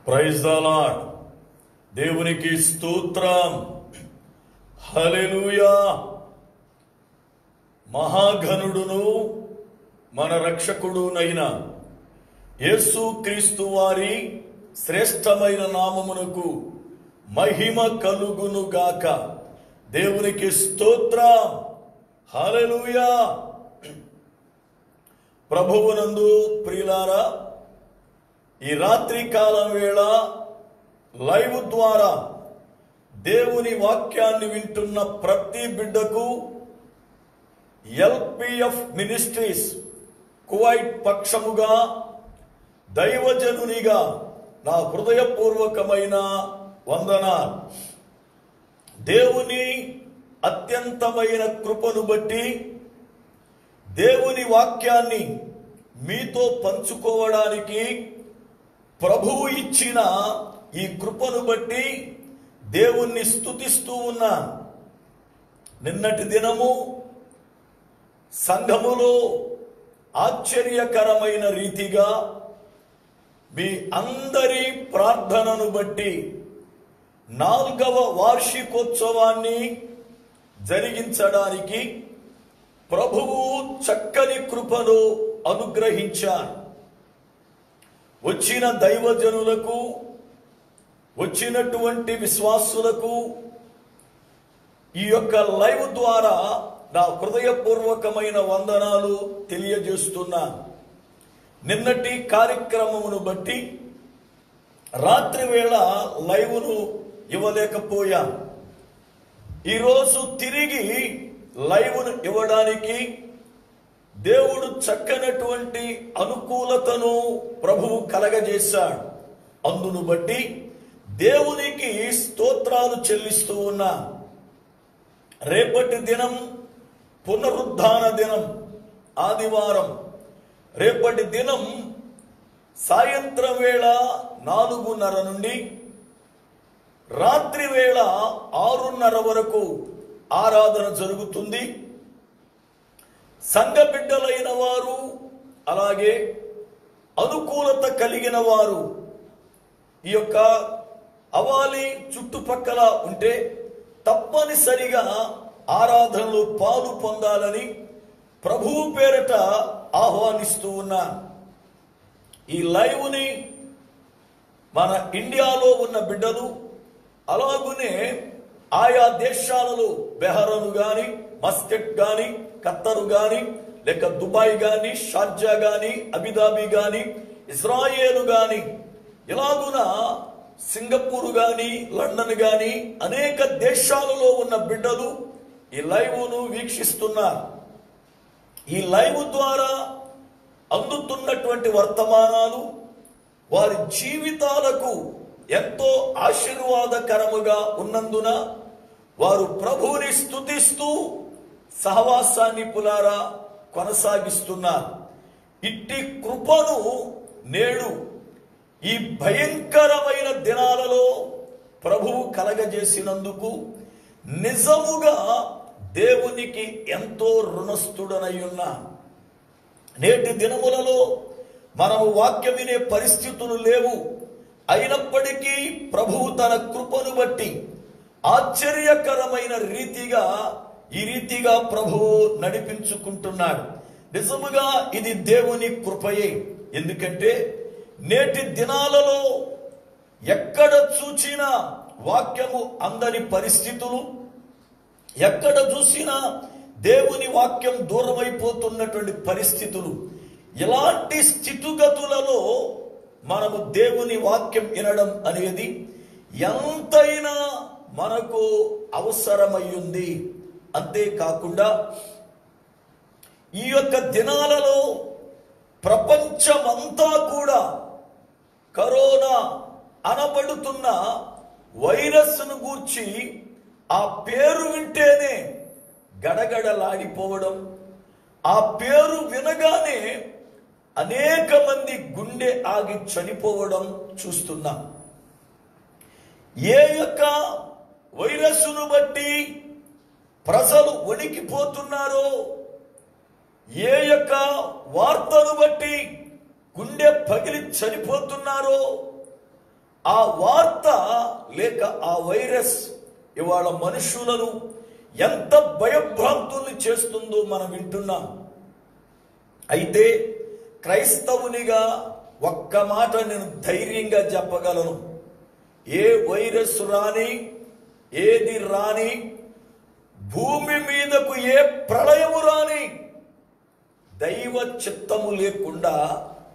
Praise the lord. దేవునికి స్తోత్రం. హల్లెలూయా. మహాఘనుడును మన రక్షకుడునైన యేసుక్రీస్తు వారి శ్రేష్టమైన నామమునకు మహిమ కలుగును గాక. దేవునికి స్తోత్రం. హల్లెలూయా. ప్రభువునందు ప్రియులారా, ఈ రాత్రి కాలం వేళ లైవ్ ద్వారా దేవుని వాక్యాన్ని వింటున్న ప్రతి బిడ్డకు ఎల్పిఎఫ్ మినిస్ట్రీస్ కువైట్ పక్షముగా దైవజనునిగా నా హృదయపూర్వకమైన వందనాలు. దేవుని అత్యంతమైన కృపను బట్టి దేవుని వాక్యాన్ని మీతో పంచుకోవడానికి ప్రభువు ఇచ్చిన ఈ కృపను బట్టి దేవుణ్ణి స్తుతిస్తూ ఉన్నాను. నిన్నటి దినము సంఘములో ఆశ్చర్యకరమైన రీతిగా మీ అందరి ప్రార్థనను బట్టి 4వ వార్షికోత్సవాన్ని జరిగించడానికి ప్రభువు చక్కని కృపను అనుగ్రహించారు. వచ్చిన దైవజనులకు, వచ్చినటువంటి విశ్వాసులకు ఈ యొక్క లైవ్ ద్వారా నా హృదయపూర్వకమైన వందనాలు తెలియజేస్తున్నాను. నిన్నటి కార్యక్రమమును బట్టి రాత్రి వేళ లైవ్ను ఇవ్వలేకపోయాను. ఈరోజు తిరిగి లైవ్ను ఇవ్వడానికి దేవుడు చక్కనటువంటి అనుకూలతను ప్రభువు కలగజేశాడు. అందును బట్టి దేవునికి స్తోత్రాలు చెల్లిస్తూ ఉన్నా. రేపటి దినం పునరుద్ధాన దినం, ఆదివారం. రేపటి దినం సాయంత్రం వేళ 4:30 నుండి రాత్రి వేళ 6:30 వరకు ఆరాధన జరుగుతుంది. సంఘ బిడ్డలైన వారు, అలాగే అనుకూలత కలిగిన వారు ఈ యొక్క అవాలి చుట్టుపక్కల ఉంటే తప్పనిసరిగా ఆరాధనలో పాలు పొందాలని ప్రభువు పేరట ఆహ్వానిస్తూ ఉన్నాను. ఈ లైవ్ని మన ఇండియాలో ఉన్న బిడ్డలు, అలాగునే ఆయా దేశాలలో బెహరను గాని, మస్కట్ గాని, ఖత్తరు గాని, లేక దుబాయ్ గాని, షార్జా గాని, అబుదాబి గాని, ఇజ్రాయేలు గాని, ఇలాగున సింగపూర్ గాని, లండన్ గాని అనేక దేశాలలో ఉన్న బిడ్డలు ఈ లైవ్ను వీక్షిస్తున్నారు. ఈ లైవ్ ద్వారా అందుతున్నటువంటి వర్తమానాలు వారి జీవితాలకు ఎంతో ఆశీర్వాదకరముగా ఉన్నందున వారు ప్రభువుని స్తుతిస్తూ సహవాసాన్ని పులారా కొనసాగిస్తున్నారు. ఇట్టి కృపను నేడు ఈ భయంకరమైన దినాలలో ప్రభువు కలగజేసినందుకు నిజముగా దేవునికి ఎంతో రుణస్థుడనై ఉన్నా. నేటి దినములలో మనము వాక్యం వినే పరిస్థితులు లేవు. అయినప్పటికీ ప్రభువు తన కృపను బట్టి ఆశ్చర్యకరమైన రీతిగా ఈ రీతిగా ప్రభువు నడిపించుకుంటున్నాడు. నిజముగా ఇది దేవుని కృపయే. ఎందుకంటే నేటి దినాలలో ఎక్కడ చూచినా వాక్యము అందని పరిస్థితులు, ఎక్కడ చూసినా దేవుని వాక్యం దూరమైపోతున్నటువంటి పరిస్థితులు. ఇలాంటి స్థితిగతులలో మనము దేవుని వాక్యం వినడం అనేది ఎంతైనా మనకు అవసరమయ్యింది. అంతేకాకుండా ఈ యొక్క దినాలలో ప్రపంచమంతా కూడా కరోనా అనబడుతున్న వైరస్ను గూర్చి ఆ పేరు వింటేనే గడగడలాడిపోవడం, ఆ పేరు వినగానే అనేక మంది గుండె ఆగి చనిపోవడం చూస్తున్నాం. ఏ యొక్క వైరస్ను బట్టి ప్రజలు వణికిపోతున్నారో, ఏ యొక్క వార్తను బట్టి గుండె పగిలి చనిపోతున్నారో ఆ వార్త లేక ఆ వైరస్ ఇవాళ మనుషులను ఎంత భయభ్రాంతుల్ని చేస్తుందో మనం వింటున్నాం. అయితే క్రైస్తవునిగా ఒక్క మాట నేను ధైర్యంగా చెప్పగలను, ఏ వైరస్ రాని, ఏది రాని, భూమి మీదకు ఏ ప్రళయము రాని, దైవ చిత్తము లేకుండా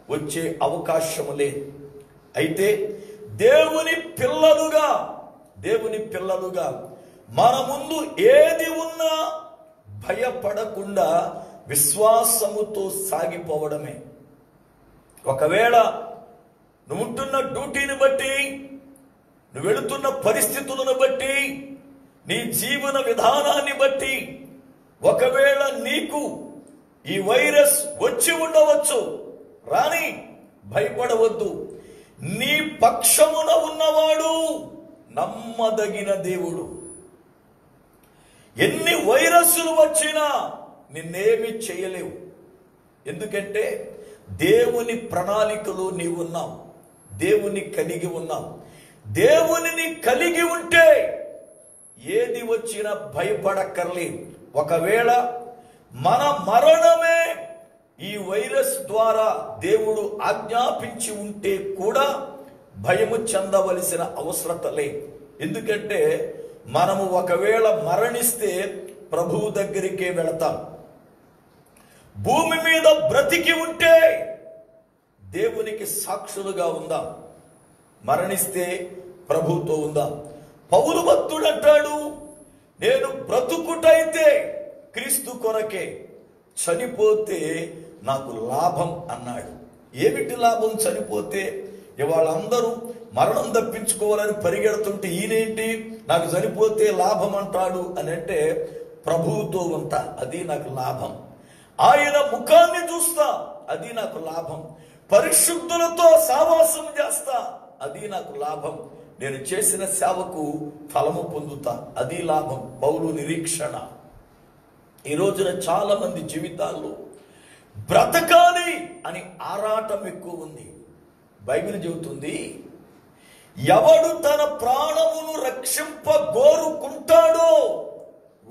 వచ్చే అవకాశము లేదు. అయితే దేవుని పిల్లలుగా మన ముందు ఏది ఉన్నా భయపడకుండా విశ్వాసముతో సాగిపోవడమే. ఒకవేళ నువ్వు ఉంటున్న డ్యూటీని బట్టి, నువ్వు వెళుతున్న పరిస్థితులను బట్టి, నీ జీవన విధానాన్ని బట్టి ఒకవేళ నీకు ఈ వైరస్ వచ్చి ఉండవచ్చు, రాని భయపడవద్దు. నీ పక్షమున ఉన్నవాడు నమ్మదగిన దేవుడు. ఎన్ని వైరస్సులు వచ్చినా నిన్నేమి చేయలేవు. ఎందుకంటే దేవుని ప్రణాళికలో నీవున్నావు, దేవుని కలిగి ఉన్నావు. దేవునిని కలిగి ఉంటే ఏది వచ్చినా భయపడక్కర్లేదు. ఒకవేళ మన మరణమే ఈ వైరస్ ద్వారా దేవుడు ఆజ్ఞాపించి ఉంటే కూడా భయము చెందవలసిన అవసరత లేదు. ఎందుకంటే మనము ఒకవేళ మరణిస్తే ప్రభువు దగ్గరికే వెళతాం. భూమి మీద బ్రతికి ఉంటే దేవునికి సాక్షులుగా ఉందాం, మరణిస్తే ప్రభువుతో ఉందాం. పౌలు భక్తుడు అంటాడు, నేను బ్రతుకుటైతే క్రీస్తు కొరకే, చనిపోతే నాకు లాభం అన్నాడు. ఏమిటి లాభం? చనిపోతే ఇవాళ అందరూ మరణం తప్పించుకోవాలని పరిగెడుతుంటే ఈయనేంటి నాకు చనిపోతే లాభం అంటాడు అని అంటే, ప్రభువుతో ఉంటా, అది నాకు లాభం. ఆయన ముఖాన్ని చూస్తా, అది నాకు లాభం. పరిశుద్ధులతో సావాసం చేస్తా, అది నాకు లాభం. నేను చేసిన సేవకు ఫలము పొందుతా, అది లాభం. పౌలు నిరీక్షణ. ఈ రోజున చాలా మంది జీవితాల్లో బ్రతకాలి అని ఆరాటం ఎక్కువ ఉంది. బైబిల్ చెబుతుంది, ఎవడు తన ప్రాణమును రక్షింపగోరుకుంటాడో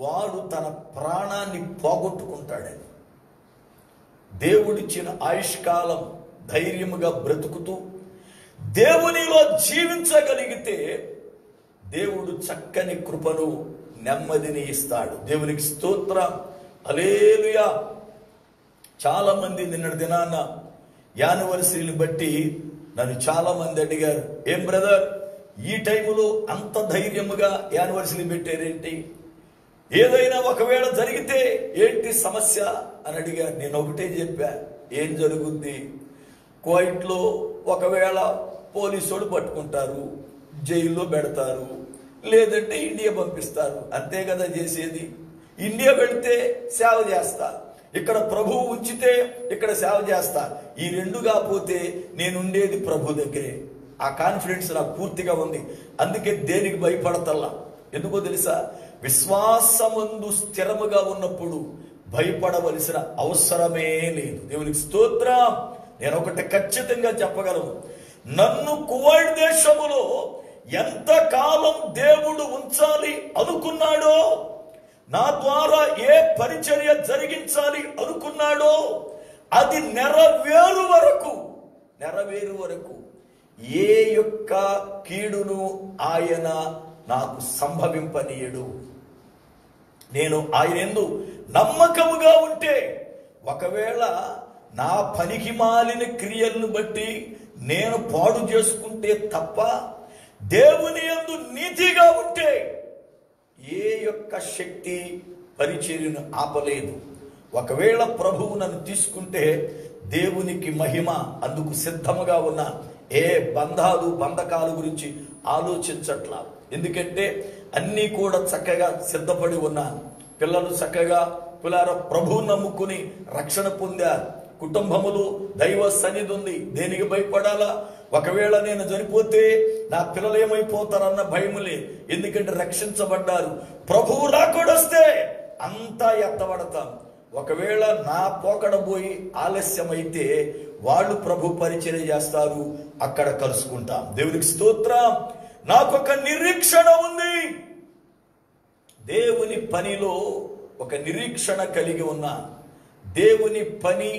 వాడు తన ప్రాణాన్ని పోగొట్టుకుంటాడని. దేవుడిచ్చిన ఆయుష్కాలం ధైర్యముగా బ్రతుకుతూ దేవునిలో జీవించగలిగితే దేవుడు చక్కని కృపను, నెమ్మదిని ఇస్తాడు. దేవునికి స్తోత్రం, హల్లెలూయా. చాలా మంది నిన్నటి దినాన యానివర్సరీని బట్టి నన్ను చాలా మంది అడిగారు, ఏం బ్రదర్ ఈ టైములో అంత ధైర్యముగా యానివర్సరీ పెట్టారేంటి, ఏదైనా ఒకవేళ జరిగితే ఏంటి సమస్య అని అడిగారు. నేను ఒకటే చెప్పా, ఏం జరుగుద్ది, కోయిట్లో ఒకవేళ పోలీసులు పట్టుకుంటారు, జైల్లో పెడతారు, లేదంటే ఇండియా పంపిస్తారు, అంతే కదా చేసేది. ఇండియా వెళితే సేవ చేస్తా, ఇక్కడ ప్రభువు ఉంచితే ఇక్కడ సేవ చేస్తా. ఈ రెండు కాకపోతే నేను ఉండేది ప్రభు దగ్గరే. ఆ కాన్ఫిడెన్స్ నాకు పూర్తిగా ఉంది. అందుకే దేనికి భయపడతల్లా. ఎందుకో తెలుసా, విశ్వాసమందు స్థిరముగా ఉన్నప్పుడు భయపడవలసిన అవసరమే లేదు. దేవునికి స్తోత్రం. నేను ఒకటి ఖచ్చితంగా చెప్పగలను, నన్ను కువైట్ దేశములో ఎంతకాలం దేవుడు ఉంచాలి అనుకున్నాడో, నా ద్వారా ఏ పరిచర్య జరిగించాలి అనుకున్నాడో అది నెరవేరు వరకు ఏ యొక్క కీడును ఆయన నాకు సంభవింపనీయడు. నేను ఆయన యందు నమ్మకముగా ఉంటే, ఒకవేళ నా పనికి మాలిన క్రియలను బట్టి నేను పాడు చేసుకుంటే తప్ప దేవుని యందు నీతిగా ఉంటే ఏ యొక్క శక్తి పరిచర్యను ఆపలేదు. ఒకవేళ ప్రభువు నన్ను తీసుకుంటే దేవునికి మహిమ. అందుకు సిద్ధముగా ఉన్న ఏ బంధకాల గురించి ఆలోచించట్లా. ఎందుకంటే అన్నీ కూడా చక్కగా సిద్ధపడి ఉన్నాను. పిల్లలు చక్కగా ప్రభువు నమ్ముకుని రక్షణ పొందారు. కుటుంబములు దైవ సన్నిధి ఉంది. దేనికి భయపడాలా? ఒకవేళ నేను చనిపోతే నా పిల్లలు ఏమైపోతారన్న భయములే. ఎందుకంటే రక్షించబడ్డారు. ప్రభువు రాకూడొస్తే అంతా ఎత్తబడతాం. ఒకవేళ నా పోకడబోయి ఆలస్యమైతే వాళ్ళు ప్రభు పరిచర్య చేస్తారు, అక్కడ కలుసుకుంటాం. దేవునికి స్తోత్రం. నాకొక నిరీక్షణ ఉంది. దేవుని పనిలో ఒక నిరీక్షణ కలిగి ఉన్నా. దేవుని పని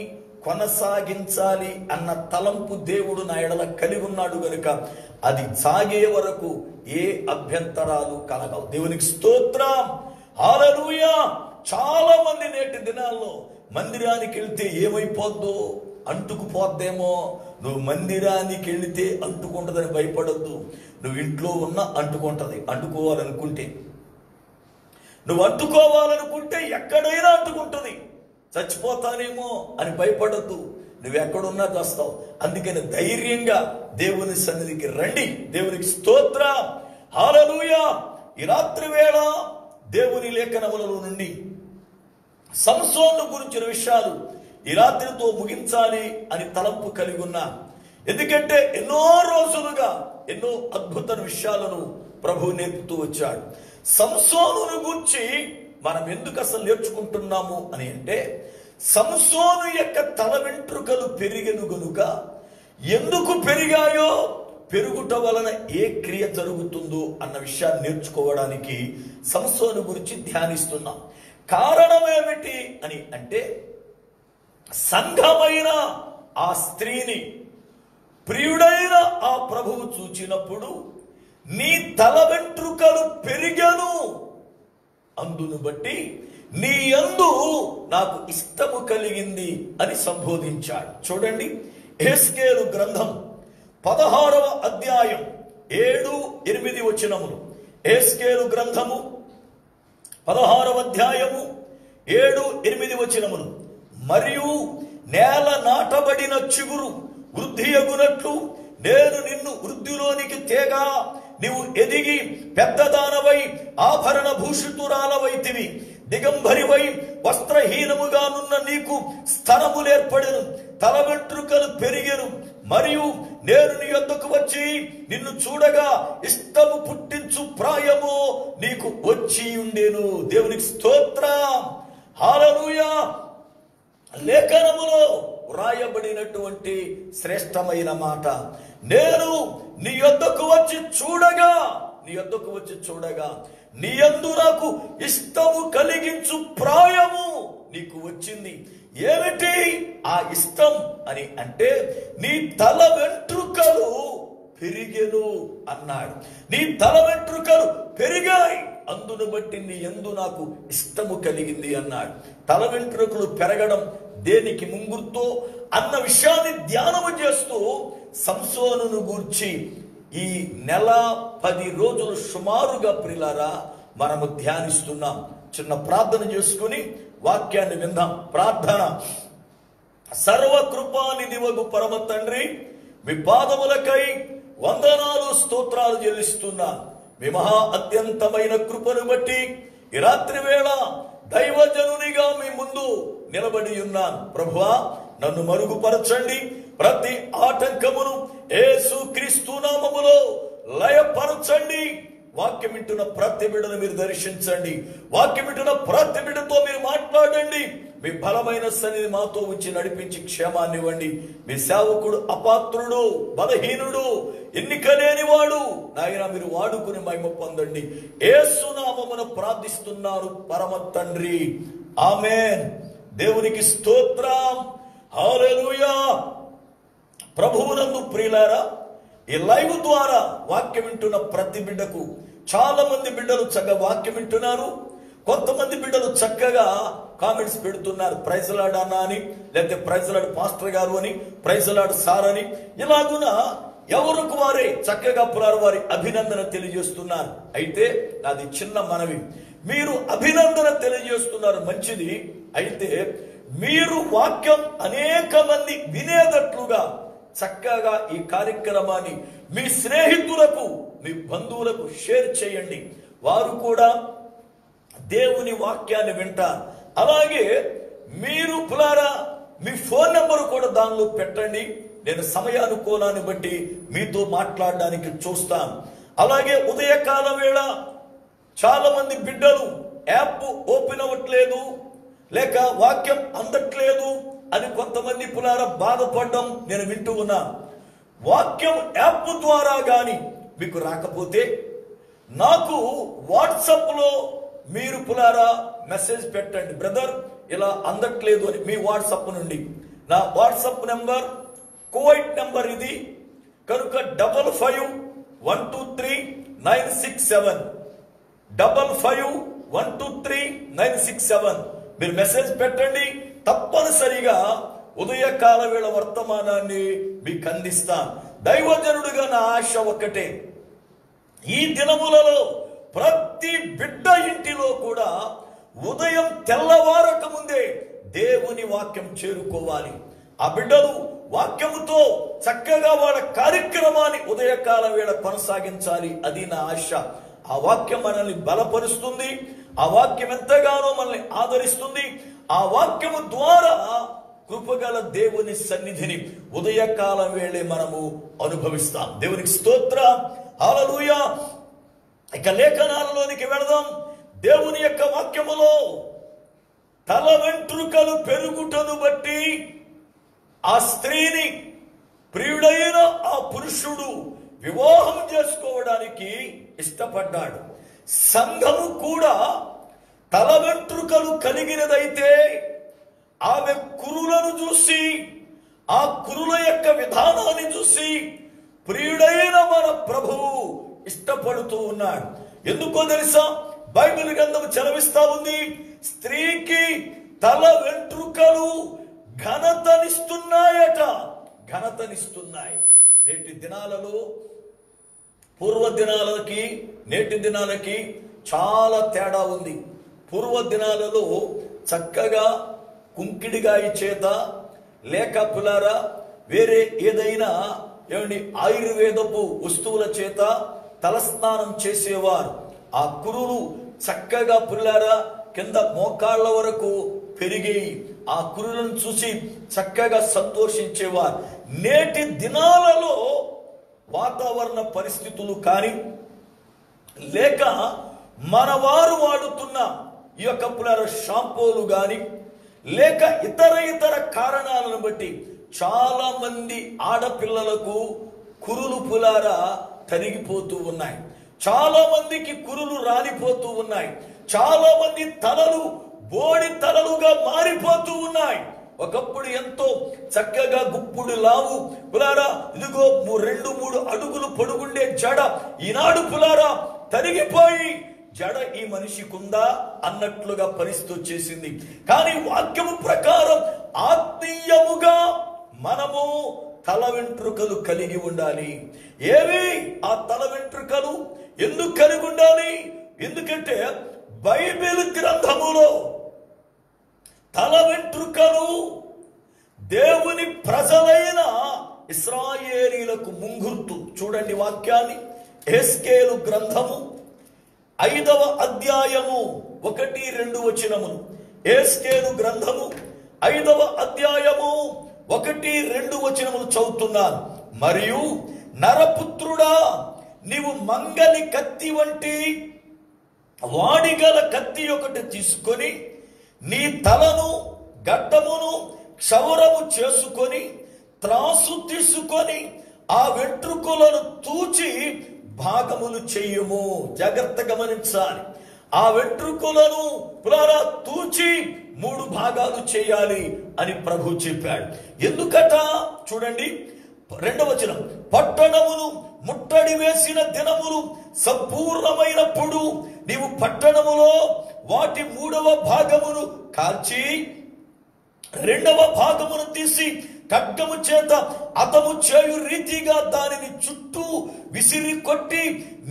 కొనసాగించాలి అన్న తలంపు దేవుడు నా ఎడల కలిగి ఉన్నాడు గనుక అది సాగే వరకు ఏ అభ్యంతరాలు కలగవు. దేవునికి స్తోత్రం. హల్లెలూయా. చాలా మంది నేటి దినాల్లో మందిరానికి వెళ్తే ఏమైపోద్దో, అంటుకుపోద్దేమో. నువ్వు మందిరానికి వెళితే అంటుకుంటుందని భయపడద్దు. నువ్వు ఇంట్లో ఉన్నా అంటుకుంటుంది. అంటుకోవాలనుకుంటే, నువ్వు అంటుకోవాలనుకుంటే ఎక్కడైనా అంటుకుంటుంది. చచ్చిపోతానేమో అని భయపడద్దు. నువ్వెక్కడున్నా చేస్తావు. అందుకని ధైర్యంగా దేవుని సన్నిధికి రండి. దేవునికి స్తోత్రం. హల్లెలూయా. ఈ రాత్రి వేళ దేవుని లేఖనములలో నుండి సంసోను గురించిన విషయాలు ఈ రాత్రితో ముగించాలి అని తలంపు కలిగి ఉన్నా. ఎందుకంటే ఎన్నో రోజులుగా ఎన్నో అద్భుత విషయాలను ప్రభు నేర్పుతూ వచ్చాడు. సంసోనును గురించి మనం ఎందుకు అసలు నేర్చుకుంటున్నాము అని అంటే, సంసోను యొక్క తల వెంట్రుకలు పెరిగెను గనుక ఎందుకు పెరిగాయో, పెరుగుట వలన ఏ క్రియ జరుగుతుందో అన్న విషయాన్ని నేర్చుకోవడానికి సంసోను గురించి ధ్యానిస్తున్నాం. కారణం ఏమిటి అని అంటే, సంఘమైన ఆ స్త్రీని ప్రియుడైన ఆ ప్రభువు చూచినప్పుడు నీ తల వెంట్రుకలు పెరిగెను, అందును బట్టి నీ యందు నాకు ఇష్టము కలిగింది అని సంబోధించాడు. చూడండి, యెహెజ్కేలు గ్రంథం 16వ అధ్యాయం 7-8 వచనములు. యెహెజ్కేలు గ్రంథము 16వ అధ్యాయము 7-8 వచనములు. మరియు నేల నాటబడిన చిగురు వృద్ధియగునట్లు నేను నిన్ను వృద్ధిలోనికి తేగా నీవు ఎదిగి పెద్దదానవై ఆభరణ భూషితురాలవైతివి. దిగంబరివై వస్త్రహీనముగానున్న నీకు స్థనములేర్పడెను, తల వెంట్రుకలు పెరిగెను. మరియు నేను నీ యొద్దకు వచ్చి నిన్ను చూడగా ఇష్టము పుట్టించు ప్రాయము నీకు వచ్చి ఉండేను. దేవునికి స్తోత్రం. హల్లెలూయా. లేఖనములో వ్రాయబడినటువంటి శ్రేష్టమైన మాట, నేను నీ యొద్దకు వచ్చి చూడగా, నీ యొద్దకు వచ్చి చూడగా నీ యందు నాకు ఇష్టము కలిగించు ప్రాయము నీకు వచ్చింది. ఏమిటి ఆ ఇష్టం అని అంటే, నీ తల వెంట్రుకలు పెరిగెను అన్నాడు. నీ తల వెంట్రుకలు పెరిగాయి, అందును బట్టి నీ యందు నాకు ఇష్టము కలిగింది అన్నాడు. తల వెంట్రుకలు పెరగడం దేనికి ముంగుర్తో అన్న విషయాన్ని ధ్యానము చేస్తూ సంసోనును గూర్చి ఈ నెల 10 రోజులు సుమారుగా ప్రియులారా మనము ధ్యానిస్తున్నాం. చిన్న ప్రార్థన చేసుకుని వాక్యాన్ని విందాం. ప్రార్థన. సర్వకృపానిధివగు పరమ తండ్రి, మీ పాదములకై వందనాలు స్తోత్రాలు చెల్లిస్తున్నా. మీ మహా అత్యంతమైన కృపను బట్టి ఈ రాత్రి వేళ దైవజనునిగా మీ ముందు నిలబడి ఉన్నాను. ప్రభువా, నన్ను మరుగుపరచండి. ప్రతి ఆటంకమును యేసు క్రీస్తు నామములో లయపరచండి. వాక్యం వింటున్న ప్రతి బిడ్డను మీరు దర్శించండి. వాక్యం వింటున్న ప్రతి బిడ్డతో మీరు మాట్లాడండి. మీ బలమైన సన్నిధి మాతో ఉంచి నడిపించి క్షేమాన్ని ఇవ్వండి. మీ సేవకుడు అపాత్రుడు, బలహీనుడు, ఎన్నిక లేనివాడు, నాయన మీరు వాడుకుని మహిమ పొందండి. యేసు నామమున ప్రార్థిస్తున్నారు పరమ తండ్రి. ఆమేన్. దేవునికి స్తోత్రం. హల్లెలూయా. ప్రభువునందు ప్రియులారా, ఈ లైవ్ ద్వారా వాక్యం వింటున్న ప్రతి బిడ్డకు, చాలా మంది బిడ్డలు చక్కగా వాక్యం వింటున్నారు. కొంతమంది బిడ్డలు చక్కగా కామెంట్స్ పెడుతున్నారు. ప్రైజ్ లార్డ్ అన్న అని, లేకపోతే ప్రైజ్ లార్డ్ పాస్టర్ గారు అని, ప్రైజ్ లార్డ్ సార్ అని, ఇలాగున ఎవరికి వారే చక్కగా వారి అభినందన తెలియజేస్తున్నారు. అయితే నాది చిన్న మనవి, మీరు అభినందన తెలియజేస్తున్నారు మంచిది. అయితే మీరు వాక్యం అనేక మంది వినేటట్లుగా చక్కగా ఈ కార్యక్రమాన్ని మీ స్నేహితులకు, మీ బంధువులకు షేర్ చేయండి. వారు కూడా దేవుని వాక్యాన్ని వింటారు. అలాగే మీరు పులారా మీ ఫోన్ నెంబర్ కూడా దానిలో పెట్టండి. నేను సమయానుకూలాన్ని బట్టి మీతో మాట్లాడడానికి చూస్తాను. అలాగే ఉదయకాల వేళ చాలా మంది బిడ్డలు యాప్ ఓపెన్ అవ్వట్లేదు, లేక వాక్యం అందట్లేదు, అని కొంతమంది పులారా బాధపడడం నేను వింటూ ఉన్నా. వాక్యం యాప్ ద్వారా గాని మీకు రాకపోతే నాకు వాట్సాప్ లో మీరు పులారా మెసేజ్ పెట్టండి, బ్రదర్ ఇలా అందట్లేదు అని. మీ వాట్సాప్ నుండి నా వాట్సాప్ నెంబర్ కువైట్ నెంబర్ ఇది కనుక 55123967 55123967 మీరు మెసేజ్ పెట్టండి. తప్పనిసరిగా ఉదయకాల వేళ వర్తమానాన్ని మీకు అందిస్తాను. దైవజనుడిగా నా ఆశ ఒక్కటే, ఈ దినములలో ప్రతి బిడ్డ ఇంటిలో కూడా ఉదయం తెల్లవారక ముందే దేవుని వాక్యం చేరుకోవాలి. ఆ బిడ్డలు వాక్యముతో చక్కగా వాళ్ళ కార్యక్రమాన్ని ఉదయకాల వేళ కొనసాగించాలి. అది నా ఆశ. ఆ వాక్యం మనల్ని బలపరుస్తుంది. ఆ వాక్యం ఎంతగానో మనల్ని ఆదరిస్తుంది. ఆ వాక్యము ద్వారా కృపగల దేవుని సన్నిధిని ఉదయకాలం వేళే మనము అనుభవిస్తాం. దేవునికి స్తోత్రం, హల్లెలూయా. ఇక లేఖనాలలోనికి వెళదాం. దేవుని యొక్క వాక్యములో తల వెంట్రుకలు పెరుగుటను బట్టి ఆ స్త్రీని ప్రియుడైన ఆ పురుషుడు వివాహం చేసుకోవడానికి ఇష్టపడ్డాడు. సంఘము కూడా తల వెంట్రుకలు కలిగినదైతే ఆమె కురులను చూసి, ఆ కురుల యొక్క విధానాన్ని చూసి ప్రియుడైన మన ప్రభువు ఇష్టపడుతూ ఉన్నాడు. ఎందుకో తెలుసా? బైబిల్ గ్రంథం చదివిస్తా ఉంది, స్త్రీకి తల వెంట్రుకలు ఘనతనిస్తున్నాయట, ఘనతనిస్తున్నాయి. నేటి దినాలలో పూర్వ దినాలకి నేటి దినాలకి చాలా తేడా ఉంది. పూర్వ దినాలలో చక్కగా కుంకిడిగాయ చేత లేక పులారా వేరే ఏదైనా ఆయుర్వేదపు వస్తువుల చేత తలస్నానం చేసేవారు. ఆ కురులు చక్కగా పుల్లారా కింద మోకాళ్ళ వరకు పెరిగేయి. ఆ కురులను చూసి చక్కగా సంతోషించేవారు. నేటి దినాలలో వాతావరణ పరిస్థితులు కానీ లేక మన వారు వాడుతున్న ఈ యొక్క పులార షాంపూలు కానీ లేక ఇతర కారణాలను బట్టి చాలా మంది ఆడపిల్లలకు కురులు పులారా తరిగిపోతూ ఉన్నాయి. చాలా మందికి కురులు రాలిపోతూ ఉన్నాయి. చాలా మంది తలలు బోడి తలలుగా మారిపోతూ ఉన్నాయి. ఒకప్పుడు ఎంతో చక్కగా గుప్పుడు లావు పులారా ఇదిగో 2-3 అడుగులు పొడుగుండే జడ ఈనాడు పులారా తరిగిపోయి జడ ఈ మనిషికుందా అన్నట్లుగా పరిస్థితి వచ్చేసింది. కానీ వాక్యము ప్రకారం ఆత్మీయముగా మనము తల వెంట్రుకలు కలిగి ఉండాలి. ఏవి ఆ తల వెంట్రుకలు? ఎందుకు కలిగి ఉండాలి? ఎందుకంటే బైబిల్ గ్రంథములో తల వెంట్రుకలు దేవుని ప్రజలైన ఇశ్రాయేలీలకు ముంగుర్తు. చూడండి వాక్యాన్ని, ఎహెజ్కేలు గ్రంథము 5వ అధ్యాయము 1-2 వచనములు. ఎహెజ్కేలు గ్రంథము 5వ అధ్యాయము 1-2 వచనములు చదువుతున్నాను. మరియు నరపుత్రుడా, నీవు మంగలి కత్తి వంటి వాడిగల కత్తి ఒకటి తీసుకొని నీ తలను గడ్డమును క్షౌరము చేసుకొని త్రాసు తీసుకొని ఆ వెంట్రుకలను తూచి భాగములు చెయ్యుము. జాగ్రత్త గమనించాలి. ఆ వెంట్రుకలను పులారా తూచి 3 భాగాలు చేయాలి అని ప్రభు చెప్పాడు. ఎందుకట? చూడండి 2వ వచనం. పట్టణమును ముట్టడి వేసిన దినములు సంపూర్ణమైనప్పుడు నీవు పట్టణములో వాటి 3వ భాగమును కాల్చి 2వ భాగమును తీసి ఖడ్గము చేత అతము చేయు రీతిగా దానిని చుట్టూ విసిరి కొట్టి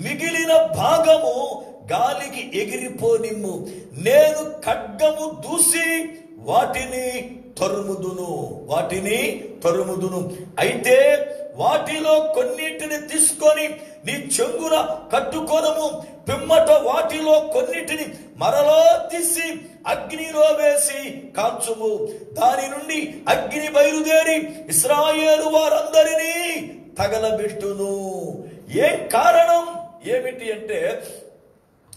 మిగిలిన భాగము గాలికి ఎగిరిపోనిమ్ము. నేను ఖడ్గము దూసి వాటిని తరుముదును. అయితే వాటిలో కొన్నిటిని తీసుకొని నీ చెంగున కట్టుకొనము. పిమ్మట వాటిలో కొన్నిటిని మరలా తీసి అగ్నిలో వేసి కాల్చుము. దాని నుండి అగ్ని బయలుదేరి ఇశ్రాయేలు వారందరినీ తగలబెట్టును. ఏం కారణం ఏమిటి అంటే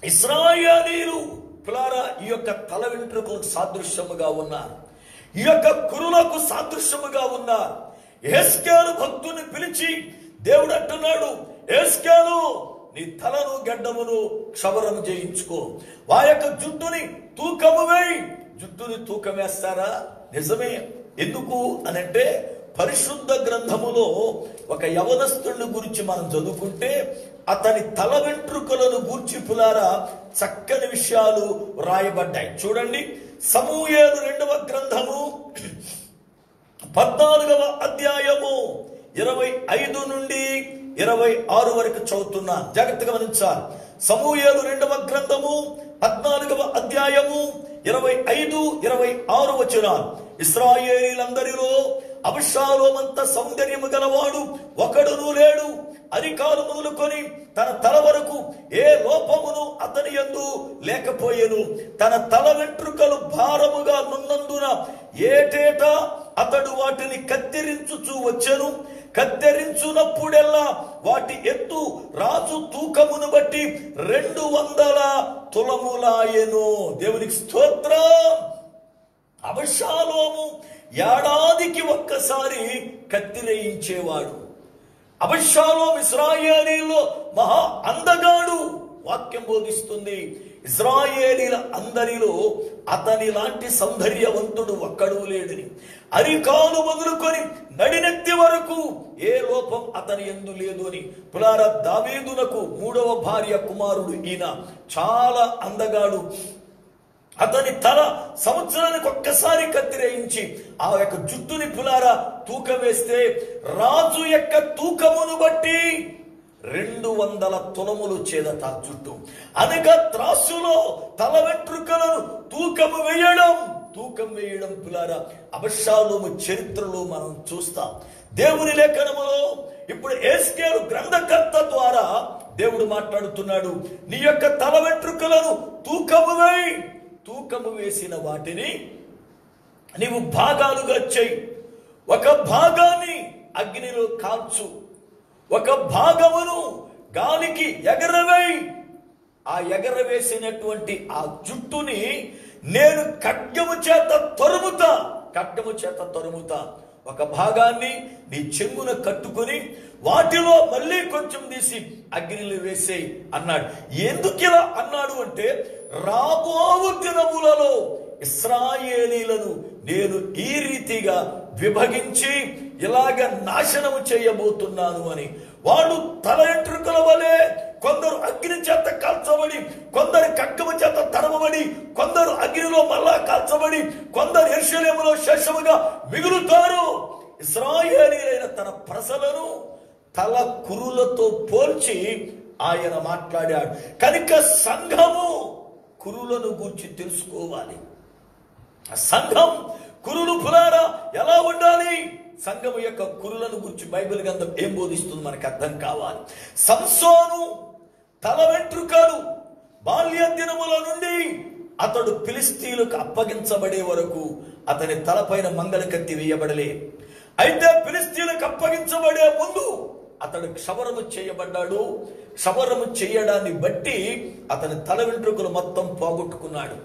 ఇశ్రాయేలీయులు పులారా ఈ యొక్క తల వెంట్రుకలకు సాదృశ్యముగా ఉన్నారు. ఈ యొక్క కురులకు సాదృశ్యముగా ఉన్నారు. యెహెజ్కేలు భక్తుని పిలిచి దేవుడు అంటున్నాడు, యెహెజ్కేలు నీ తలను గడ్డమును క్షవరం చేయించుకో, ఆ యొక్క జుట్టుని తూకము వేయి. జుట్టుని తూకం వేస్తారా? నిజమే. ఎందుకు అనంటే పరిశుద్ధ గ్రంథములో ఒక యవనస్తుని గురించి మనం చదువుకుంటే అతని తల వెంట్రుకలను గూర్చి పులారా చక్కని విషయాలు రాయబడ్డాయి. చూడండి, సమూయేలు 2వ గ్రంథము 14వ అధ్యాయము 25 నుండి 26 వరకు చదువుతున్నా, జాగ్రత్తగా గమనించాలి. సమూయేలు 2వ గ్రంథము 14వ అధ్యాయము 25, 26 వచనాలు. ఇశ్రాయేలీలందరిలో అబషాలోమంత సౌందర్యము గలవాడు ఒకడును లేడు. అరికాలు మొదలుకొని తన తల వరకు ఏ లోపమును అతని యందు లేకపోయెను. తన తల వెంట్రుకలు భారముగా నున్నందున ఏటేటా అతడు వాటిని కత్తిరించుచూ వచ్చెను. కత్తిరించునప్పుడెల్లా వాటి ఎత్తు రాజు తూకమును బట్టి 200 తులములాయెను. దేవునికి స్తోత్రం. అబషాలోము ఏడాదికి ఒక్కసారి కత్తిరేయించేవాడు. అబషాలోము ఇశ్రాయేలీలో మహా అందగాడు. వాక్యం బోధిస్తుంది, ఇశ్రాయేలీల అందరిలో అతని లాంటి సౌందర్యవంతుడు ఒక్కడూ లేడని. అరికాలు మొదలుకొని నడినెత్తి వరకు ఏ లోపం అతని యందు లేదు అని. పులారా, దావీదునకు 3వ భార్య కుమారుడు ఈయన. చాలా అందగాడు. అతని తల సంవత్సరానికి ఒక్కసారి కత్తిరేయించి ఆ యొక్క జుట్టుని పులారా తూకం వేస్తే రాజు యొక్క తూకమును బట్టి 200 తులములు చేదట జుట్టు. అనగా త్రాసులో తల వెంట్రుకలను తూకం వేయడం పులారా అబషాలోము చరిత్రలో మనం చూస్తాం. దేవుని లేఖనములో ఇప్పుడు యెహెజ్కేలు గ్రంథకర్త ద్వారా దేవుడు మాట్లాడుతున్నాడు. నీ యొక్క తల వెంట్రుకలను తూకము వేయి. తూకము వేసిన వాటిని నీవు భాగాలుగా చెయ్యి. ఒక భాగాన్ని అగ్నిలో కాల్చు, ఒక భాగమును గాలికి ఎగరవేయి. ఆ ఎగరవేసినటువంటి ఆ జుట్టుని నేను ఖడ్గము చేత తరుముతా. ఒక భాగాన్ని నీ చెంగున కట్టుకుని వాటిలో మళ్ళీ కొంచెం తీసి అగ్నిలో వేసేయి అన్నాడు. ఎందుకు ఇలా అన్నాడు అంటే, రాబో దినములలో ఇశ్రాయేలీలను నేను ఈ రీతిగా విభజించి ఇలాగ నాశనము చేయబోతున్నాను అని. వాడు తల వెంట్రుకల వలె కొందరు అగ్ని చేత కాల్చబడి, కొందరు ఖడ్గము చేత తరమబడి, కొందరు అగ్నిలో మళ్ళా కాల్చబడి, కొందరు యెరూషలేములో శేషముగా మిగులుతారు. ఇశ్రాయేలీలైన తన ప్రజలను తల కురులతో పోల్చి ఆయన మాట్లాడాడు. కనుక సంఘము కురులను గూర్చి తెలుసుకోవాలి. సంఘం కురులు పురారా ఎలా ఉండాలి? సంఘము యొక్క కురులను గురించి బైబిల్ గ్రంథం ఏం బోధిస్తుంది మనకు అర్థం కావాలి. సంసోను తల వెంట్రుకలు బాల్య దినముల నుండి అతడు ఫిలిస్తీయులకు అప్పగించబడే వరకు అతని తలపైన మంగళ కత్తి వేయబడలే. అయితే ఫిలిస్తీయులకు అప్పగించబడే ముందు అతడు క్షవరము చేయబడ్డాడు. క్షవరము చేయడాన్ని బట్టి అతని తల వెంట్రుకలు మొత్తం పోగొట్టుకున్నాడు.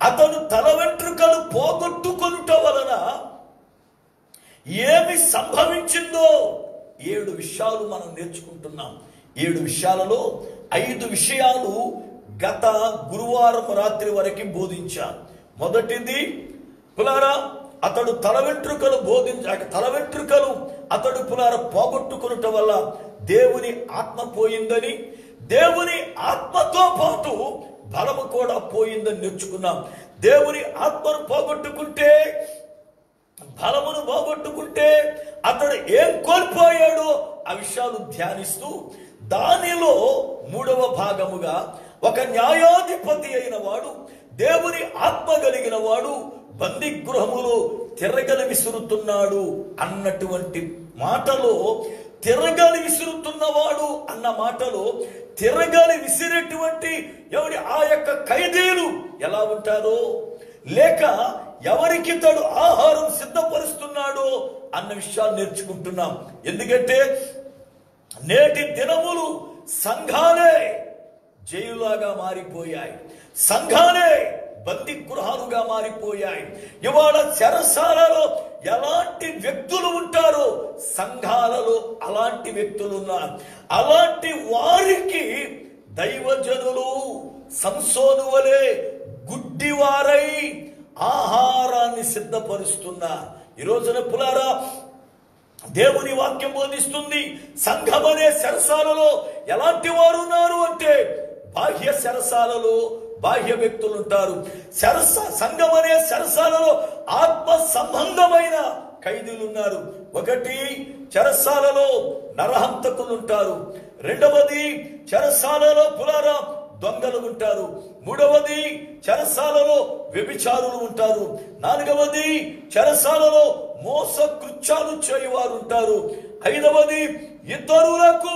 అతను తల వెంట్రుకలు పోగొట్టుకొనుట వలన ఏమి సంభవించిందో 7 విషయాలు మనం నేర్చుకుంటున్నాం. 7 విషయాలలో 5 విషయాలు గత గురువారం రాత్రి వరకు బోధించాను. మొదటిది పులారా, అతడు తల వెంట్రుకలు అతడు పులారా పోగొట్టుకునుట వల్ల దేవుని ఆత్మ పోయిందని, దేవుని ఆత్మతో పాటు బలము కూడా పోయిందని నేర్చుకున్నాం. దేవుని ఆత్మను పోగొట్టుకుంటే, బలమును పోగొట్టుకుంటే అతడు ఏం కోల్పోయాడో ఆ విషయాలు ధ్యానిస్తూ దానిలో 3వ భాగముగా ఒక న్యాయాధిపతి అయిన వాడు, దేవుని ఆత్మ కలిగిన వాడు బందీ గృహములో తిరగలి విసురుతున్నాడు అన్నటువంటి మాటలో, తిరగలి విసురుతున్నవాడు అన్న మాటలో తిరగలి విసిరేటువంటి ఎవరి ఆ యొక్క ఖైదీలు ఎలా ఉంటారో, లేక ఎవరికి తడు ఆహారం సిద్ధపరుస్తున్నాడో అన్న విషయాలు నేర్చుకుంటున్నాం. ఎందుకంటే నేటి దినములు సంఘాలే జైలులాగా మారిపోయాయి. సంఘాలే బందీ గృహాలుగా మారిపోయాయి. ఇవాళ చెరసాలలో ఎలాంటి వ్యక్తులు ఉంటారో సంఘాలలో అలాంటి వ్యక్తులు ఉన్నారు. అలాంటి వారికి దైవజనులు సంసోను వలె గుడ్డివారై ఆహారాన్ని సిద్ధపరుస్తున్నారు. ఈ రోజున పులారా దేవుని వాక్యం బోధిస్తుంది, సంఘం అనే చెరసాలలో ఎలాంటి వారు ఉన్నారు అంటే బాహ్య చెరసాలలో బాహ్య వ్యక్తులు ఉంటారు. సంఘం అనే చెరసాలలో ఆత్మ సంబంధమైన ఖైదీలు ఉన్నారు. ఒకటి, చెరసాలలో నరహంతకులు ఉంటారు. రెండవది, చెరసాలలో పులారా దొంగలు ఉంటారు. మూడవది, చెరసాలలో వ్యభిచారులు ఉంటారు. నాలుగవది, చెరసాలలో మోసకృత్యాలు చేయవారు ఉంటారు. ఐదవది, ఇతరులకు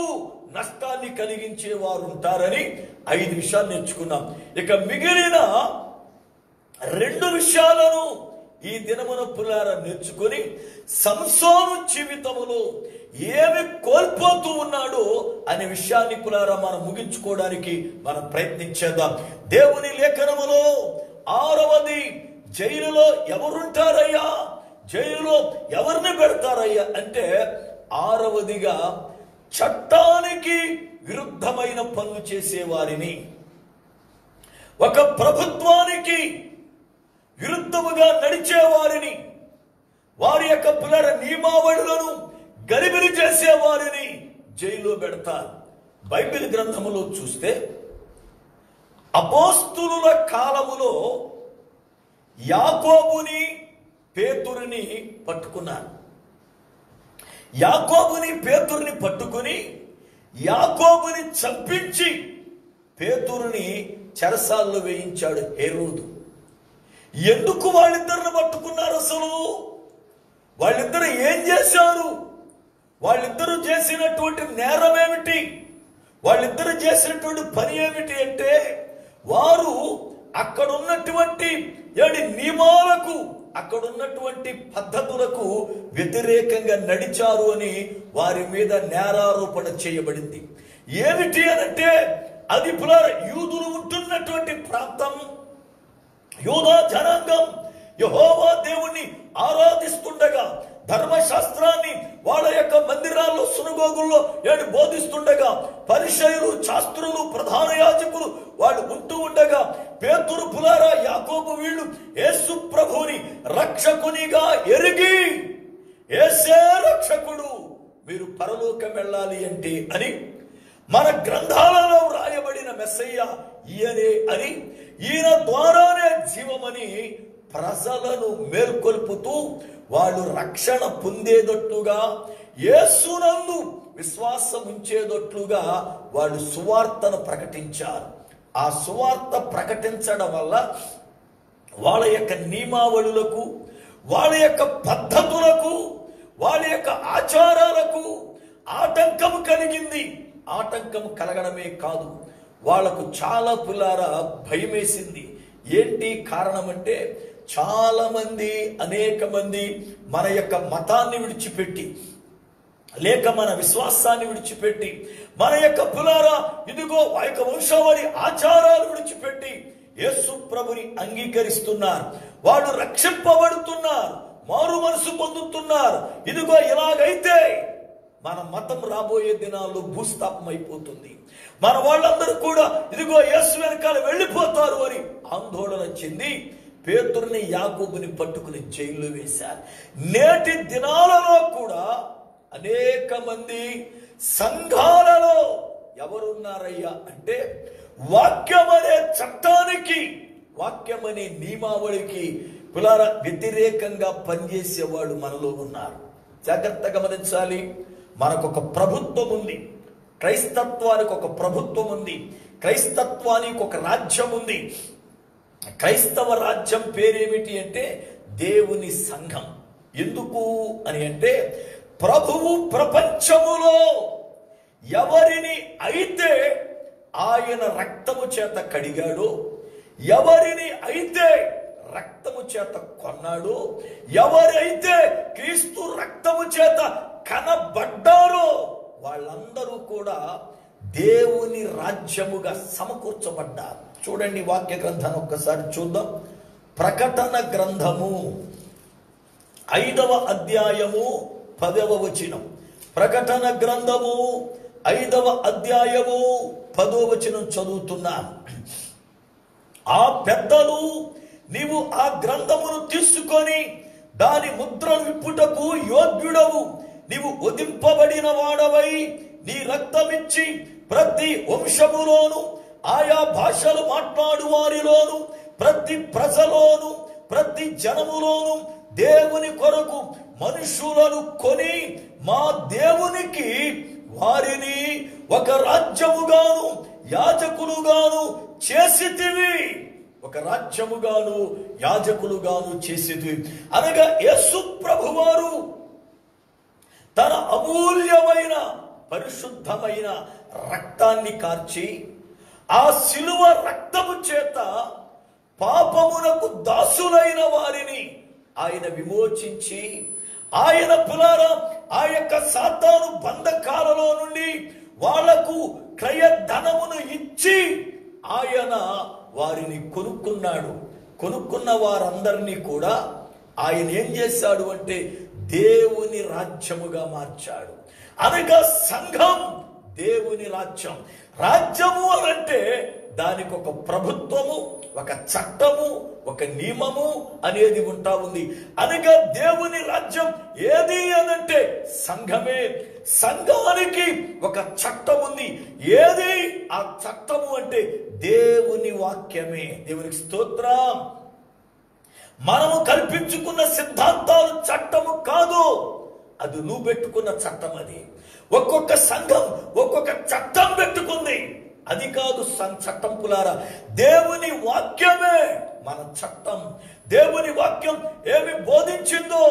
నష్టాన్ని కలిగించే వారు ఉంటారని 5 విషయాలు నేర్చుకున్నాం. ఇక మిగిలిన 2 విషయాలను ఈ దినమున పులారా నేర్చుకొని సంసోను జీవితములో ఏమి కోల్పోతూ ఉన్నాడో అనే విషయాన్ని పులారా మనం ముగించుకోవడానికి మనం ప్రయత్నించేద్దాం. దేవుని లేఖనములో 6వది, జైలులో ఎవరుంటారయ్యా, జైలులో ఎవరిని పెడతారయ్యా అంటే 6వదిగా చట్టానికి విరుద్ధమైన పనులు చేసేవారిని, ఒక ప్రభుత్వానికి విరుద్ధముగా నడిచేవారిని, వారి యొక్క పిల్లల నియమావళులను గలిబిలి చేసేవారిని జైల్లో పెడతారు. బైబిల్ గ్రంథములో చూస్తే అపోస్తులుల కాలములో యాకోబుని పేతురుని పట్టుకున్నారు. యాకోబుని పేతురుని పట్టుకుని యాకోబుని చంపించి పేతురుని చెరసాల్లో వేయించాడు హేరోదు. ఎందుకు వాళ్ళిద్దరిని పట్టుకున్నారు? అసలు వాళ్ళిద్దరు ఏం చేశారు? వాళ్ళిద్దరూ చేసినటువంటి నేరం ఏమిటి? వాళ్ళిద్దరు చేసినటువంటి పని ఏమిటి అంటే వారు అక్కడ ఉన్నటువంటి నియమాలకు, అక్కడ ఉన్నటువంటి పద్ధతులకు వ్యతిరేకంగా నడిచారు అని వారి మీద నేరారోపణ చేయబడింది. ఏమిటి అనంటే అది యూదులు ఉంటున్నటువంటి ప్రాంతం. యూదా జనాంగం యెహోవా దేవుణ్ణి ఆరాధిస్తుండగా, ధర్మశాస్త్రాన్ని వాళ్ళ యొక్క మందిరాల్లో సునగోగుల్లో బోధిస్తుండగా, పరిసయ్యులు, శాస్త్రులు, ప్రధాన యాజకులు వాళ్ళు ఉంటూ ఉండగా పేతురు, పులారా, యాకోబు వీళ్ళు యేసు ప్రభువుని రక్షకునిగా ఎరిగి, యేసే రక్షకుడు, మీరు పరలోకం వెళ్ళాలి అంటే అని మన గ్రంథాలలో రాయబడిన మెస్సయ్య ఈయనే అని, ఈయన ద్వారానే జీవమని ప్రజలను మేల్కొల్పుతూ వాళ్ళు రక్షణ పొందేటట్లుగా, యేసునందు విశ్వాసం ఉంచేటట్లుగా వాళ్ళు సువార్తను ప్రకటించారు. ఆ సువార్త ప్రకటించడం వల్ల వాళ్ళ యొక్క నియమావళులకు, వాళ్ళ యొక్క పద్ధతులకు, వాళ్ళ యొక్క ఆచారాలకు ఆటంకం కలిగింది. ఆటంకం కలగడమే కాదు, వాళ్లకు చాలా పులారా భయం వేసింది. ఏంటి కారణం అంటే చాలా మంది, అనేక మంది మన యొక్క మతాన్ని విడిచిపెట్టి, లేక మన విశ్వాసాన్ని విడిచిపెట్టి, మన యొక్క పులారా ఇదిగో ఆ యొక్క వంశావళి ఆచారాలు విడిచిపెట్టి యేసు ప్రభుని అంగీకరిస్తున్నారు. వాళ్ళు రక్షింపబడుతున్నారు, మారు మనసు పొందుతున్నారు. ఇదిగో ఇలాగైతే మన మతం రాబోయే దినాల్లో భూస్థాపం అయిపోతుంది, మన వాళ్ళందరూ కూడా ఇదిగో యేసు వెనకాల వెళ్ళిపోతారు అని ఆందోళన చెంది పేతురుని, యాకోబుని పట్టుకుని జైల్లో వేశారు. నేటి దినాలలో కూడా అనేక మంది సంఘాలలో ఎవరున్నారయ్యా అంటే వాక్యమనే చట్టానికి, వాక్యమనే నియమావళికి పులారా వ్యతిరేకంగా పనిచేసేవాళ్ళు మనలో ఉన్నారు. జాగ్రత్తగా గమనించాలి. మనకొక ప్రభుత్వం ఉంది, క్రైస్తత్వానికి ఒక ప్రభుత్వం ఉంది, క్రైస్తత్వానికి ఒక రాజ్యం ఉంది. క్రైస్తవ రాజ్యం పేరేమిటి అంటే దేవుని సంఘం. ఎందుకు అని అంటే ప్రభువు ప్రపంచములో ఎవరిని అయితే ఆయన రక్తము చేత కడిగాడో, ఎవరిని అయితే రక్తము చేత కొన్నాడో, ఎవరైతే క్రీస్తు రక్తము చేత కనబడ్డారో వాళ్ళందరూ కూడా దేవుని రాజ్యముగా సమకూర్చబడ్డారు. చూడండి వాక్య గ్రంథాన్ని ఒక్కసారి చూద్దాం. ప్రకటన గ్రంథము 5వ అధ్యాయము 10వ వచనం. ప్రకటన గ్రంథము 5వ అధ్యాయము 10వ వచనం చదువుతున్నాను. ఆ పెద్దలు, నీవు ఆ గ్రంథమును తీసుకొని దాని ముద్రను విప్పుటకు యోగ్యుడవు, నీవు వధింపబడిన వాడవై నీ రక్తమిచ్చి ప్రతి వంశములోను, ఆయా భాషలు మాట్లాడు వారిలోను, ప్రతి ప్రజలోను, ప్రతి జనములోను దేవుని కొరకు మనుషులను కొని మా దేవునికి వారిని ఒక రాజ్యముగాను యాజకులుగాను చేసితివి. ఒక రాజ్యముగాను యాజకులుగాను చేసితివి అనగా యేసు ప్రభువారు తన అమూల్యమైన పరిశుద్ధమైన రక్తాన్ని కార్చి, ఆ శిలువ రక్తము చేత పాపమునకు దాసులైన వారిని ఆయన విమోచించి, ఆయన పులార ఆ యొక్క సాతాను బంధకాలలో నుండి వాళ్లకు క్రయధనమును ఇచ్చి ఆయన వారిని కొనుక్కున్నాడు. కొనుక్కున్న వారందరినీ కూడా ఆయన ఏం చేశాడు అంటే దేవుని రాజ్యముగా మార్చాడు. అనగా సంఘం దేవుని రాజ్యం. రాజ్యము అనంటే దానికి ఒక ప్రభుత్వము, ఒక చట్టము, ఒక నియమము అనేది ఉంటా ఉంది. అనగా దేవుని రాజ్యం ఏది అనంటే సంఘమే. సంఘానికి ఒక చట్టం ఉంది. ఏది ఆ చట్టము అంటే దేవుని వాక్యమే. దేవునికి స్తోత్రం. మనము కల్పించుకున్న సిద్ధాంతాలు చట్టము కాదు, అది నువ్వు పెట్టుకున్న చట్టం. అది ఒక్కొక్క సంఘం ఒక్కొక్క చట్టం పెట్టుకుంది. అది కాదు చట్టం పులారా, దేవుని వాక్యమే మన చట్టం. దేవుని వాక్యం ఏమి బోధించిందో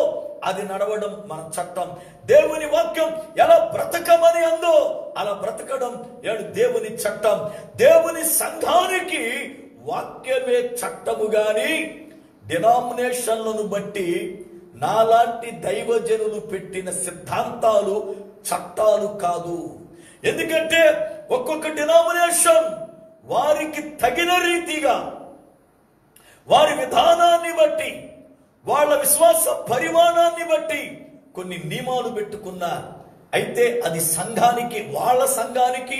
అది నడవడం మన చట్టం. దేవుని వాక్యం ఎలా బ్రతకమని అందో అలా బ్రతకడం దేవుని చట్టం. దేవుని సంఘానికి వాక్యమే చట్టము గాని డినామినేషన్లను బట్టి నాలాంటి దైవజనులు పెట్టిన సిద్ధాంతాలు చట్టాలు కాదు. ఎందుకంటే ఒక్కొక్క డినామినేషన్ వారికి తగిన రీతిగా వారి విధానాన్ని బట్టి వాళ్ళ విశ్వాస పరిమాణాన్ని బట్టి కొన్ని నియమాలు పెట్టుకున్నారు. అయితే అది సంఘానికి, వాళ్ళ సంఘానికి,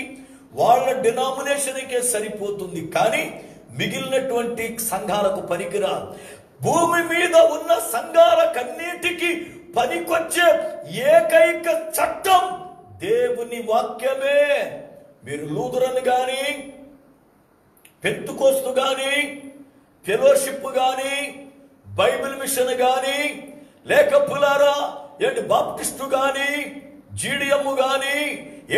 వాళ్ళ డినామినేషన్కే సరిపోతుంది, కానీ మిగిలినటువంటి సంఘాలకు పనికిరాదు. భూమి మీద ఉన్న సంఘాలకన్నిటికీ పనికొచ్చే ఏకైక చట్టం దేవుని వాక్యమే. మీరు లూథరన్ గాని, పెంతెకోస్తు గాని, ఫెలోషిప్ గాని, బైబిల్ మిషన్ గాని, లేక పులారా బాప్టిస్టు గాని, జీడిఎం గాని,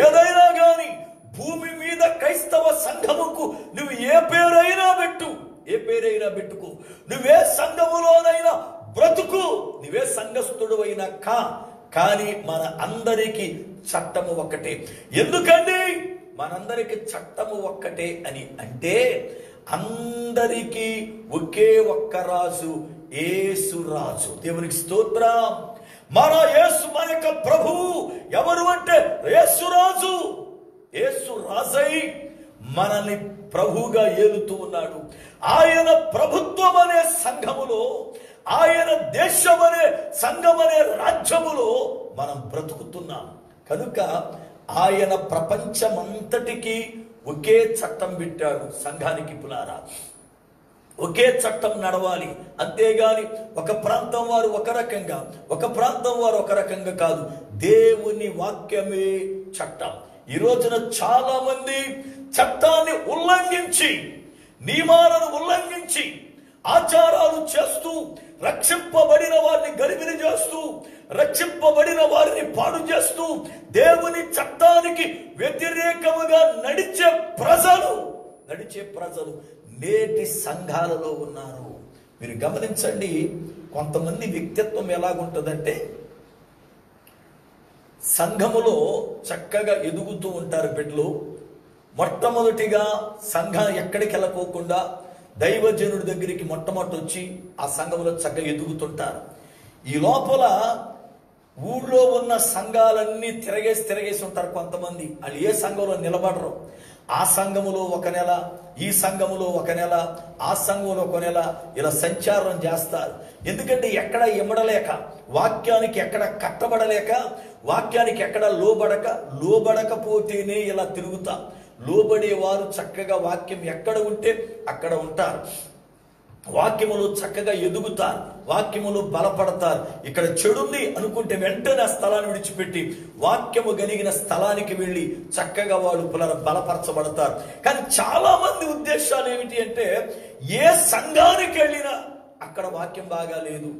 ఏదైనా గాని భూమి మీద క్రైస్తవ సంఘముకు నువ్వు ఏ పేరైనా పెట్టు, ఏ పేరైనా పెట్టుకో, నువ్వే సంఘములోనైనా బ్రతుకు, నువ్వే సంఘస్థుడు అయినా కానీ మన అందరికీ చట్టము ఒక్కటే. ఎందుకండి మనందరికి చట్టము ఒక్కటే అని అంటే అందరికీ ఒకే ఒక్క రాజు, యేసు రాజు. దేవునికి స్తోత్రం. మన యేసు మన యొక్క ప్రభువు ఎవరు అంటే యేసు రాజు. యేసు రాజై మనల్ని ప్రభువుగా ఏలుతూ ఉన్నాడు. ఆయన ప్రభుత్వం అనే సంఘములో, ఆయన దేశం అనే సంఘం అనే రాజ్యములో మనం బ్రతుకుతున్నాం. కనుక ఆయన ప్రపంచమంతటికి ఒకే చట్టం పెట్టాడు. సంఘానికి పులారా ఒకే చట్టం నడవాలి. అంతేగాని ఒక ప్రాంతం వారు ఒక రకంగా, ఒక ప్రాంతం వారు ఒక రకంగా కాదు. దేవుని వాక్యమే చట్టం. ఈ రోజున చాలా మంది చట్టాన్ని ఉల్లంఘించి, నియమాలను ఉల్లంఘించి, ఆచారాలు చేస్తూ, రక్షింపబడిన వారిని గలిబిలి చేస్తూ, రక్షింపబడిన వారిని పాడు చేస్తూ, దేవుని చట్టానికి వ్యతిరేకముగా నడిచే ప్రజలు నేటి సంఘాలలో ఉన్నారు. మీరు గమనించండి, కొంతమంది వ్యక్తిత్వం ఎలాగుంటుందంటే సంఘములో చక్కగా ఎదుగుతూ ఉంటారు బిడ్డలు. మొట్టమొదటిగా సంఘం ఎక్కడికి వెళ్ళకోకుండా దైవజనుడి దగ్గరికి మొట్టమొదటి వచ్చి ఆ సంఘంలో చక్కగా ఎదుగుతుంటారు. ఈ లోపల ఊళ్ళో ఉన్న సంఘాలన్నీ తిరగేసి ఉంటారు. కొంతమంది వాళ్ళు ఏ సంఘంలో నిలబడరు. ఆ సంఘములో ఒక నెల, ఈ సంఘములో ఒక నెల, ఆ సంఘంలో ఒక నెల ఇలా సంచారం చేస్తారు. ఎందుకంటే ఎక్కడ ఇమ్మడలేక, వాక్యానికి ఎక్కడ కట్టబడలేక, వాక్యానికి ఎక్కడ లోబడకపోతేనే ఇలా తిరుగుతా. లోబడేవారు చక్కగా వాక్యం ఎక్కడ ఉంటే అక్కడ ఉంటారు, వాక్యములు చక్కగా ఎదుగుతారు, వాక్యములు బలపడతారు. ఇక్కడ చెడుంది అనుకుంటే వెంటనే ఆ స్థలాన్ని విడిచిపెట్టి వాక్యము కలిగిన స్థలానికి వెళ్ళి చక్కగా వాళ్ళు బలపరచబడతారు. కానీ చాలా మంది ఉద్దేశాలు ఏమిటి అంటే, ఏ సంఘానికి వెళ్ళినా అక్కడ వాక్యం బాగాలేదు,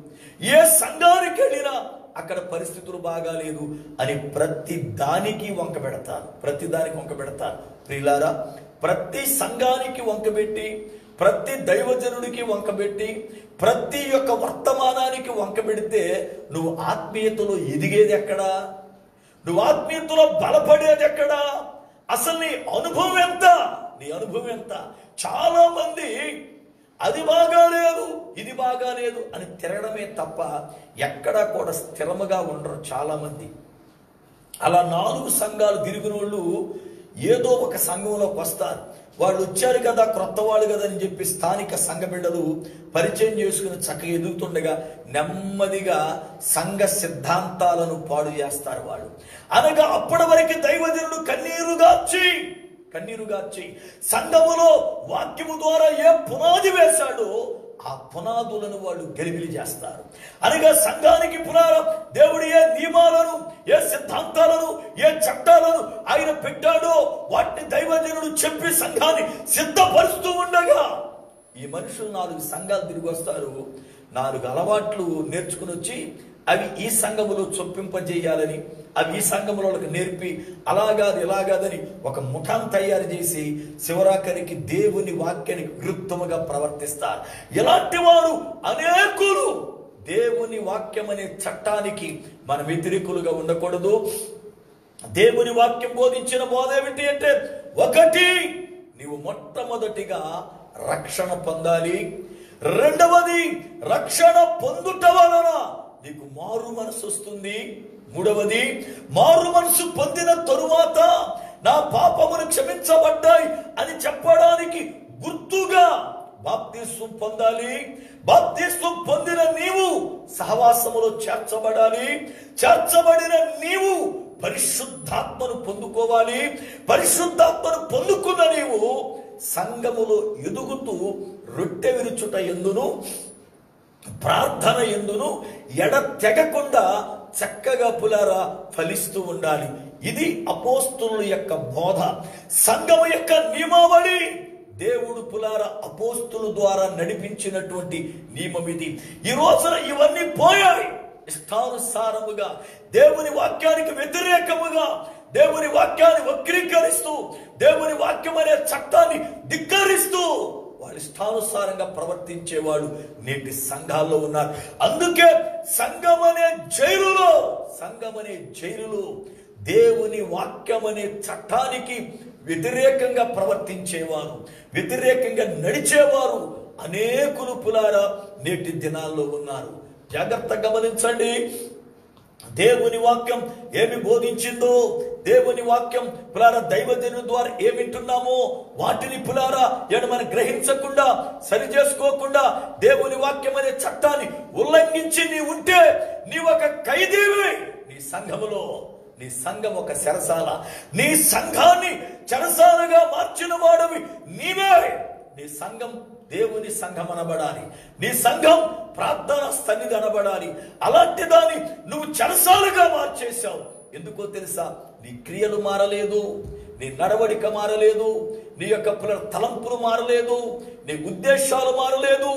ఏ సంఘానికి వెళ్ళినా అక్కడ పరిస్థితులు బాగాలేదు అని ప్రతి దానికి వంక పెడతారు, ప్రతి దానికి వంక పెడతారు. ప్రియులారా, ప్రతి సంఘానికి వంకబెట్టి, ప్రతి దైవజనుడికి వంకబెట్టి, ప్రతి యొక్క వర్తమానానికి వంకబెడితే నువ్వు ఆత్మీయతలో ఎదిగేది ఎక్కడా? నువ్వు ఆత్మీయతలో బలపడేది ఎక్కడా? అసలు నీ అనుభవం ఎంత? నీ అనుభవం ఎంత? చాలా మంది అది బాగాలేదు, ఇది బాగాలేదు అని తిరగడమే తప్ప ఎక్కడా కూడా స్థిరముగా ఉండరు చాలా మంది. అలా 4 సంఘాలు తిరిగిన వాళ్ళు ఏదో ఒక సంఘంలోకి వస్తారు. వాళ్ళు వచ్చారు కదా, క్రొత్త వాళ్ళు కదా అని చెప్పి స్థానిక సంఘ బిడ్డలు పరిచయం చేసుకుని చక్కగా ఎదుగుతుండగా నెమ్మదిగా సంఘ సిద్ధాంతాలను పాడు చేస్తారు వాళ్ళు. అనగా అప్పటి వరకు దైవజనుడు కన్నీరుగార్చి సంఘములో వాక్యము ద్వారా ఏ పునాది వేశాడో ఆ పునాదులను వాళ్ళు గలిబిలి చేస్తారు. అనగా సంఘానికి పునారం దేవుడు ఏ నియమాలను, ఏ సిద్ధాంతాలను, ఏ చట్టాలను ఆయన పెట్టాడో వాటిని దైవజనుడు చెప్పి సంఘాన్ని సిద్ధపరుస్తూ ఉండగా ఈ మనుషులు 4 సంఘాలు తిరిగి వస్తారు. 4 అలవాట్లు నేర్చుకుని వచ్చి అవి ఈ సంఘములో చొప్పింపజేయాలని, అవి ఈ సంఘములకు నేర్పి అలాగాదు ఇలాగాదని ఒక ముఠాన్ని తయారు చేసి శివరాకరికి దేవుని వాక్యానికి విరుద్ధముగా ప్రవర్తిస్తారు. ఇలాంటి వారు అనేకులు. దేవుని వాక్యం అనే చట్టానికి మన వ్యతిరేకులుగా ఉండకూడదు. దేవుని వాక్యం బోధించిన బోధ ఏమిటి అంటే, 1 నీవు మొట్టమొదటిగా రక్షణ పొందాలి. 2వది రక్షణ పొందుట వలన నీకు మారు మనసు వస్తుంది. 3వది మారు మనసు పొందిన తరువాత నా పాపములు క్షమించబడ్డాయి అని చెప్పడానికి గుర్తుగా బాప్తిస్మం పొందాలి. బాప్తిస్మం పొందిన నీవు సహవాసములో చేర్చబడాలి. చేర్చబడిన నీవు పరిశుద్ధాత్మను పొందుకోవాలి. పరిశుద్ధాత్మను పొందుకున్న నీవు సంఘములో ఎదుగుతూ రొట్టె విరుచుట ఎందును, ప్రార్థన ఎందును ఎడతెగకుండా చక్కగా పులారా ఫలిస్తూ ఉండాలి. ఇది అపోస్తుల యొక్క బోధ, సంఘము యొక్క నియమావళి. దేవుడు పులారా అపోస్తుల ద్వారా నడిపించినటువంటి నియమం ఇది. ఈ రోజున ఇవన్నీ పోయాయి. ఇష్టానుసారముగా దేవుని వాక్యానికి వ్యతిరేకముగా దేవుని వాక్యాన్ని వక్రీకరిస్తూ దేవుని వాక్యం అనే చట్టాన్ని ధిక్కరిస్తూ వాళ్ళ ఇష్టానుసారంగా ప్రవర్తించేవాళ్ళు నేటి సంఘాల్లో ఉన్నారు. అందుకే సంఘం అనే జైలులో దేవుని వాక్యం అనే చట్టానికి వ్యతిరేకంగా ప్రవర్తించేవారు, వ్యతిరేకంగా నడిచేవారు అనేకులు పులారా నేటి దినాల్లో ఉన్నారు. జాగ్రత్త గమనించండి. దేవుని వాక్యం ఏమి బోధించిందో, దేవుని వాక్యం పులారా దైవజనుల ద్వారా ఏమి వింటున్నామో వాటిని పులారా మనం గ్రహించకుండా, సరి చేసుకోకుండా దేవుని వాక్యం అనే చట్టాన్ని ఉల్లంఘించి నీ ఉంటే నీ ఒక ఖైదీవి. నీ సంఘములో నీ సంఘం ఒక చెరసాల. నీ సంఘాన్ని చెరసాలగా మార్చిన వాడవి నీవే. నీ సంఘం దేవుని సంఘం అనబడాలి. నీ సంఘం ప్రార్థన సన్నిధి అనబడాలి. అలాంటి దాన్ని నువ్వు చెరసాలుగా మార్చేశావు. ఎందుకో తెలుసా? నీ క్రియలు మారలేదు, నీ నడవడిక మారలేదు, నీ యొక్క తలంపులు మారలేదు, నీ ఉద్దేశాలు మారలేదు.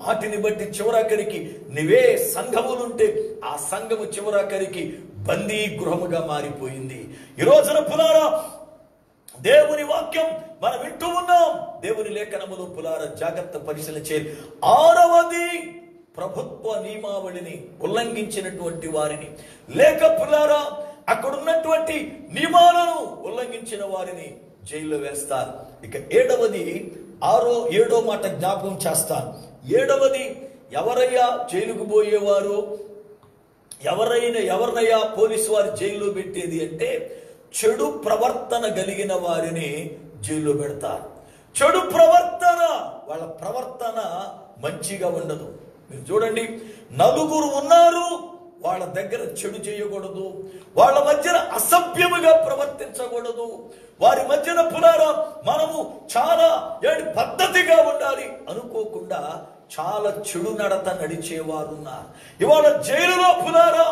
వాటిని బట్టి చివరాఖరికి నువ్వే సంఘములుంటే ఆ సంఘము చివరాఖరికి బందీ గృహముగా మారిపోయింది. ఈ రోజున పులారా దేవుని వాక్యం మనం వింటూ ఉన్నాం. దేవుని లేఖనములో పులారా జాగ్రత్త పరిశీలన చేయాలి. 6వది ప్రభుత్వ నియమావళిని ఉల్లంఘించినటువంటి వారిని, లేక పులారా అక్కడ ఉన్నటువంటి నియమాలను ఉల్లంఘించిన వారిని జైల్లో వేస్తారు. ఇక 7వది 7వ మాట జ్ఞాపకం చేస్తాను. 7వది ఎవరయ్యా జైలుకు పోయేవారు, ఎవరినయ్యా పోలీసు వారు జైల్లో పెట్టేది అంటే చెడు ప్రవర్తన కలిగిన వారిని జైల్లో పెడతారు. చెడు ప్రవర్తన, వాళ్ళ ప్రవర్తన మంచిగా ఉండదు. మీరు చూడండి, నలుగురు ఉన్నారు, వాళ్ళ దగ్గర చెడు చేయకూడదు, వాళ్ళ మధ్యన అసభ్యముగా ప్రవర్తించకూడదు, వారి మధ్యన పులారా మనము చాలా పద్ధతిగా ఉండాలి అనుకోకుండా చాలా చెడు నడత నడిచేవారు ఉన్నారు. ఇవాళ జైలులో పులారా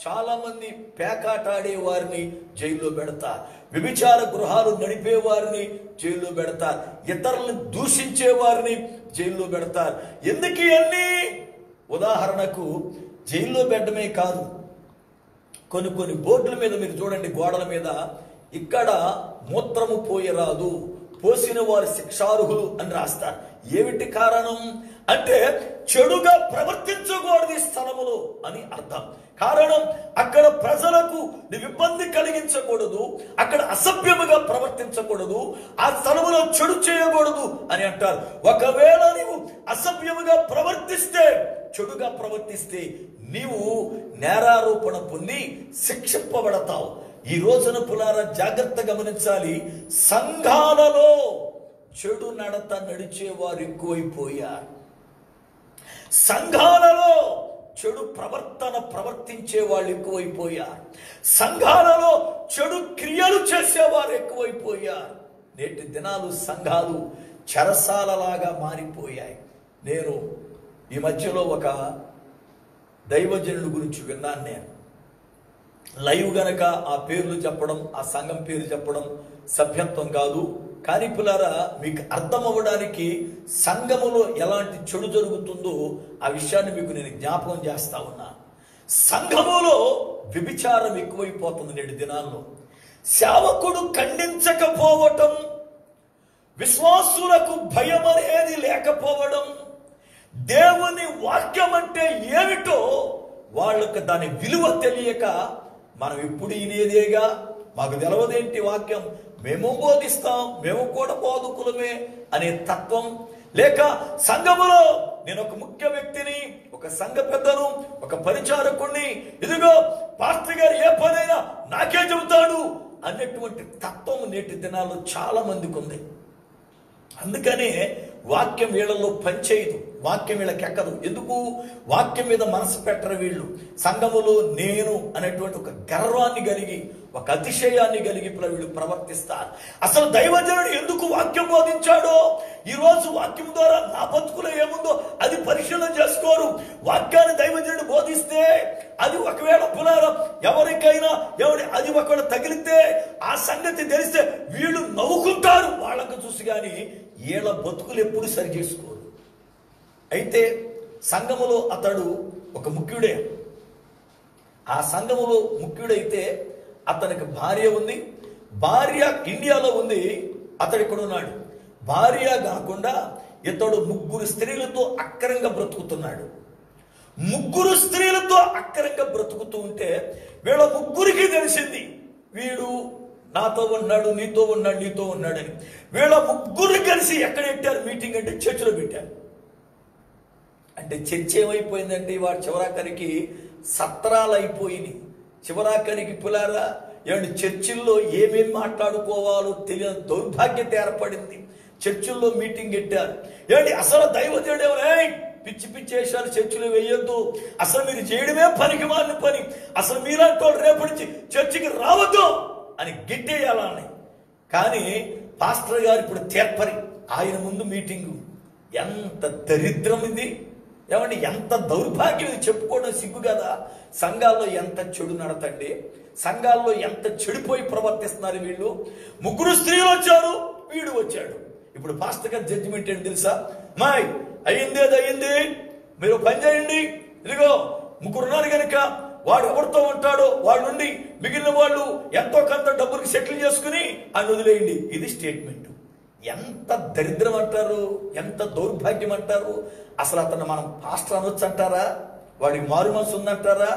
చాలా మంది పేకాటాడే వారిని జైల్లో పెడతారు, వ్యభిచార గృహాలు నడిపే వారిని జైల్లో పెడతారు, ఇతరులను దూషించే వారిని జైల్లో పెడతారు. ఎందుకు ఇవన్నీ? ఉదాహరణకు జైల్లో పెట్టడమే కాదు, కొన్ని బోర్డుల మీద మీరు చూడండి, గోడల మీద ఇక్కడ మూత్రము పోయరాదు, పోసిన వారి శిక్షార్హులు అని రాస్తారు. ఏమిటి కారణం అంటే చెడుగా ప్రవర్తించకూడదు ఈ స్థలములో అని అర్థం. కారణం, అక్కడ ప్రజలకు ఇబ్బంది కలిగించకూడదు, అక్కడ అసభ్యముగా ప్రవర్తించకూడదు, ఆ స్థలములో చెడు చేయకూడదు అని అంటారు. ఒకవేళ నీవు అసభ్యముగా ప్రవర్తిస్తే, చెడుగా ప్రవర్తిస్తే నీవు నేరారోపణ పొంది శిక్షింపబడతావు. ఈ రోజున పులారా జాగ్రత్త గమనించాలి, సంఘాలలో చెడు నడత నడిచేవారు ఎక్కువైపోయారు, సంఘాలలో చెడు ప్రవర్తన ప్రవర్తించే వాళ్ళు ఎక్కువైపోయారు, సంఘాలలో చెడు క్రియలు చేసేవారు ఎక్కువైపోయారు. నేటి దినాలు సంఘాలు చెరసాలలాగా మారిపోయాయి. నేను ఈ మధ్యలో ఒక దైవజనుడి గురించి విన్నాను. నేను లైవ్ గనక ఆ పేర్లు చెప్పడం, ఆ సంఘం పేరు చెప్పడం సభ్యత్వం కాదు, కానీ పిల్లారా మీకు అర్థం అవ్వడానికి సంఘములో ఎలాంటి చెడు జరుగుతుందో ఆ విషయాన్ని మీకు నేను జ్ఞాపకం చేస్తా ఉన్నా. సంఘములో వ్యభిచారం ఎక్కువైపోతుంది నేటి దినాల్లో. సేవకుడు ఖండించకపోవటం, విశ్వాసులకు భయం అనేది లేకపోవడం, దేవుని వాక్యం అంటే ఏమిటో వాళ్ళకు దాని విలువ తెలియక, మనం ఎప్పుడు ఇనేదేగా, మాకు తెలవదేంటి వాక్యం, మేము బోధిస్తాం, మేము కూడా బోధకులమే అనే తత్వం, లేక సంఘములో నేను ఒక ముఖ్య వ్యక్తిని, ఒక సంఘ పెద్దను, ఒక పరిచారకుణ్ణి, ఇదిగో పాస్టర్ గారు ఏ పనైనా నాకే చెబుతాడు అనేటువంటి తత్వం నేటి దినాల్లో చాలా మందికి ఉంది. అందుకనే వాక్యం వీళ్ళలో పనిచేయదు, వాక్యం వీళ్ళకి ఎక్కదు. ఎందుకు? వాక్యం మీద మనసు పెట్టరు వీళ్ళు. సంఘములో నేను అనేటువంటి ఒక గర్వాన్ని కలిగి, ఒక అతిశయాన్ని కలిగి వీళ్ళు ప్రవర్తిస్తారు. అసలు దైవజనుడు ఎందుకు వాక్యం బోధించాడో, ఈరోజు వాక్యం ద్వారా నా బతుకులో ఏముందో అది పరిశీలన చేసుకోరు. వాక్యాన్ని దైవజనుడు బోధిస్తే అది ఒకవేళ పులారం ఎవరికైనా అది ఒకవేళ తగిలితే, ఆ సంగతి తెలిస్తే వీళ్ళు నవ్వుకుంటారు వాళ్ళకు చూసి, కానీ వీళ్ళ బతుకులు ఎప్పుడు సరి చేసుకోరు. అయితే సంఘములో అతడు ఒక ముఖ్యుడే. ఆ సంఘములో ముఖ్యుడైతే అతనికి భార్య ఉంది, భార్య ఇండియాలో ఉంది, అతడు ఇక్కడ ఉన్నాడు. భార్య కాకుండా ఇతడు 3 స్త్రీలతో అక్రంగా బ్రతుకుతున్నాడు. 3 స్త్రీలతో అక్రంగా బ్రతుకుతూ ఉంటే వీళ్ళ 3కి తెలిసింది, వీడు నాతో ఉన్నాడు, నీతో ఉన్నాడు, నీతో ఉన్నాడని. వీళ్ళ 3 కలిసి ఎక్కడ పెట్టారు మీటింగ్ అంటే చర్చిలో పెట్టారు. అంటే చర్చ ఏమైపోయిందంటే వాడు చివరాఖరికి సత్రాలు అయిపోయింది. చివరాఖరికి పులారా చర్చిల్లో ఏమేమి మాట్లాడుకోవాలో తెలియని దౌర్భాగ్యత ఏర్పడింది. చర్చిల్లో మీటింగ్ పెట్టారు. అసలు దైవజనుడు పిచ్చి పిచ్చి వేషాలు చర్చిలో వేయొద్దు, అసలు మీరు చేయడమే పనికి మాలిన పని, అసలు మీలాంటి వాళ్ళు రేపటి నుంచి చర్చికి రావద్దు అని గిట్టేయాలని. కానీ పాస్టర్ గారు ఇప్పుడు తీర్పరి, ఆయన ముందు మీటింగు. ఎంత దరిద్రం ఇది! ఎంత దౌర్భాగ్యం చెప్పుకోవడం సిగ్గు కదా. సంఘాల్లో ఎంత చెడు నడతండి, సంఘాల్లో ఎంత చెడిపోయి ప్రవర్తిస్తున్నారు వీళ్ళు. 3 స్త్రీలు వచ్చారు, వీడు వచ్చాడు. ఇప్పుడు పాస్టర్ గారి జడ్జిమెంట్ ఏంటి తెలుసా? మాయ్ అయ్యింది, అది అయ్యింది, మీరు పని చేయండి, ఇదిగో 3 ఉన్నారు కనుక వాడు ఎవరితో ఉంటాడో వాడు నుండి మిగిలిన వాళ్ళు ఎంతో కొంత డబ్బులకి సెటిల్ చేసుకుని ఆయన వదిలేయండి. ఇది స్టేట్మెంట్. ఎంత దరిద్రం అంటారు, ఎంత దౌర్భాగ్యం అంటారు. అసలు అతను మనం పాస్టర్ అనొచ్చు అంటారా? వాడికి మారు మనసు ఉందంటారా?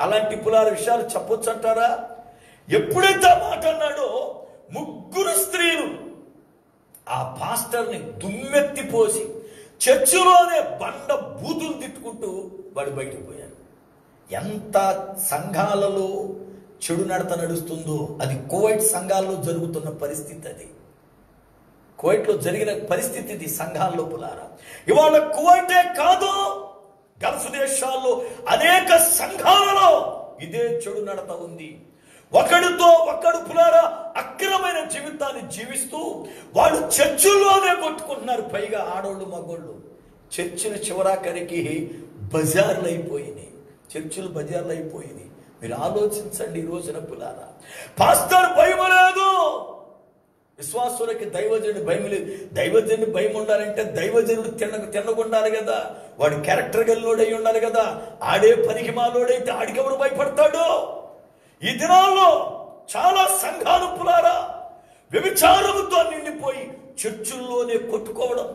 అలాంటి పులాల విషయాలు చెప్పొచ్చు అంటారా? ఎప్పుడైతే మాట అన్నాడో 3 స్త్రీలు ఆ పాస్టర్ని దుమ్మెత్తిపోసి చర్చిలోనే బండ బూతులు తిట్టుకుంటూ వాడు బయటకు పోయాడు. ఎంత సంఘాలలో చెడు నడత నడుస్తుందో, అది కోవైట్ సంఘాల్లో జరుగుతున్న పరిస్థితి. అది కువైట్లో జరిగిన పరిస్థితి ఇది సంఘాల్లో పులారా. ఇవాళ కువైటే కాదు, గల్ఫ్ దేశాల్లో అనేక సంఘాలలో ఇదే చెడు నడత ఉంది. ఒకడితో ఒకడు పులారా అక్రమైన జీవితాన్ని జీవిస్తూ వాళ్ళు చర్చిల్లోనే కొట్టుకుంటున్నారు. పైగా ఆడోళ్ళు మగోళ్ళు. చర్చిలు చివరాఖరికి బజార్లు అయిపోయినాయి. చర్చిలు బజార్లు అయిపోయినాయి. మీరు ఆలోచించండి ఈ రోజున పులారా. పాస్టర్ భయం లేదు, విశ్వాసులకి దైవజనుడి భయం లేదు. దైవజనుడి భయం ఉండాలంటే దైవజనుడు తిన్నగుండాలి కదా, వాడు క్యారెక్టర్ గల్లోడై ఉండాలి కదా. ఆడే పనికి మాలోడైతే ఆడికెవడు భయపడతాడు? ఈ దినాల్లో చాలా సంఘాలు పులారా వ్యభిచారముతో నిండిపోయి చర్చిల్లోనే కొట్టుకోవడం,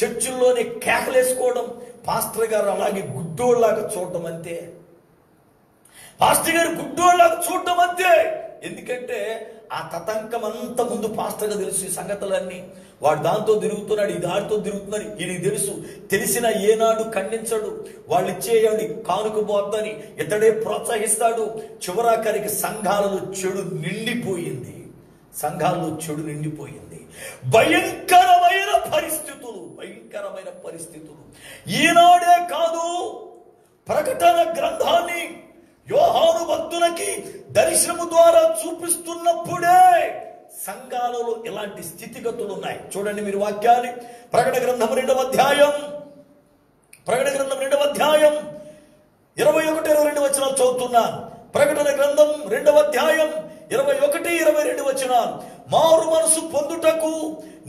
చర్చిల్లోనే కేకలేసుకోవడం, పాస్టర్ గారు అలాగే గుడ్డోళ్ళలాగా చూడటం అంతే. పాస్టర్ గారు గుడ్డోళ్ళలాగా చూడటం అంతే. ఎందుకంటే ఆ తతంకం అంతా ముందు పాస్టర్గా తెలుసు. ఈ సంగతులన్నీ వాడు దాంతో తిరుగుతున్నాడు, ఇది ఆడితో తిరుగుతున్నాడు, ఇది తెలుసు. తెలిసిన ఏనాడు ఖండించడు. వాళ్ళు ఇచ్చేయండి కానుక పోద్దని ఇతడే ప్రోత్సహిస్తాడు. చివరాఖరికి సంఘాలలో చెడు నిండిపోయింది. సంఘాల్లో చెడు నిండిపోయింది. భయంకరమైన పరిస్థితులు. ఈనాడే కాదు, ప్రకటన గ్రంథాన్ని యోహాను భక్తులకి దర్శనము ద్వారా చూపిస్తున్నప్పుడే సంఘాలలో ఇలాంటి స్థితిగతులు ఉన్నాయి. చూడండి మీరు వాక్యాన్ని. ప్రకటన గ్రంథం 2వ అధ్యాయం 21-22 వచనాలు చదువుతున్నాను. ప్రకటన గ్రంథం 2వ అధ్యాయం 21-22 వచనాలు. మారు మనసు పొందుటకు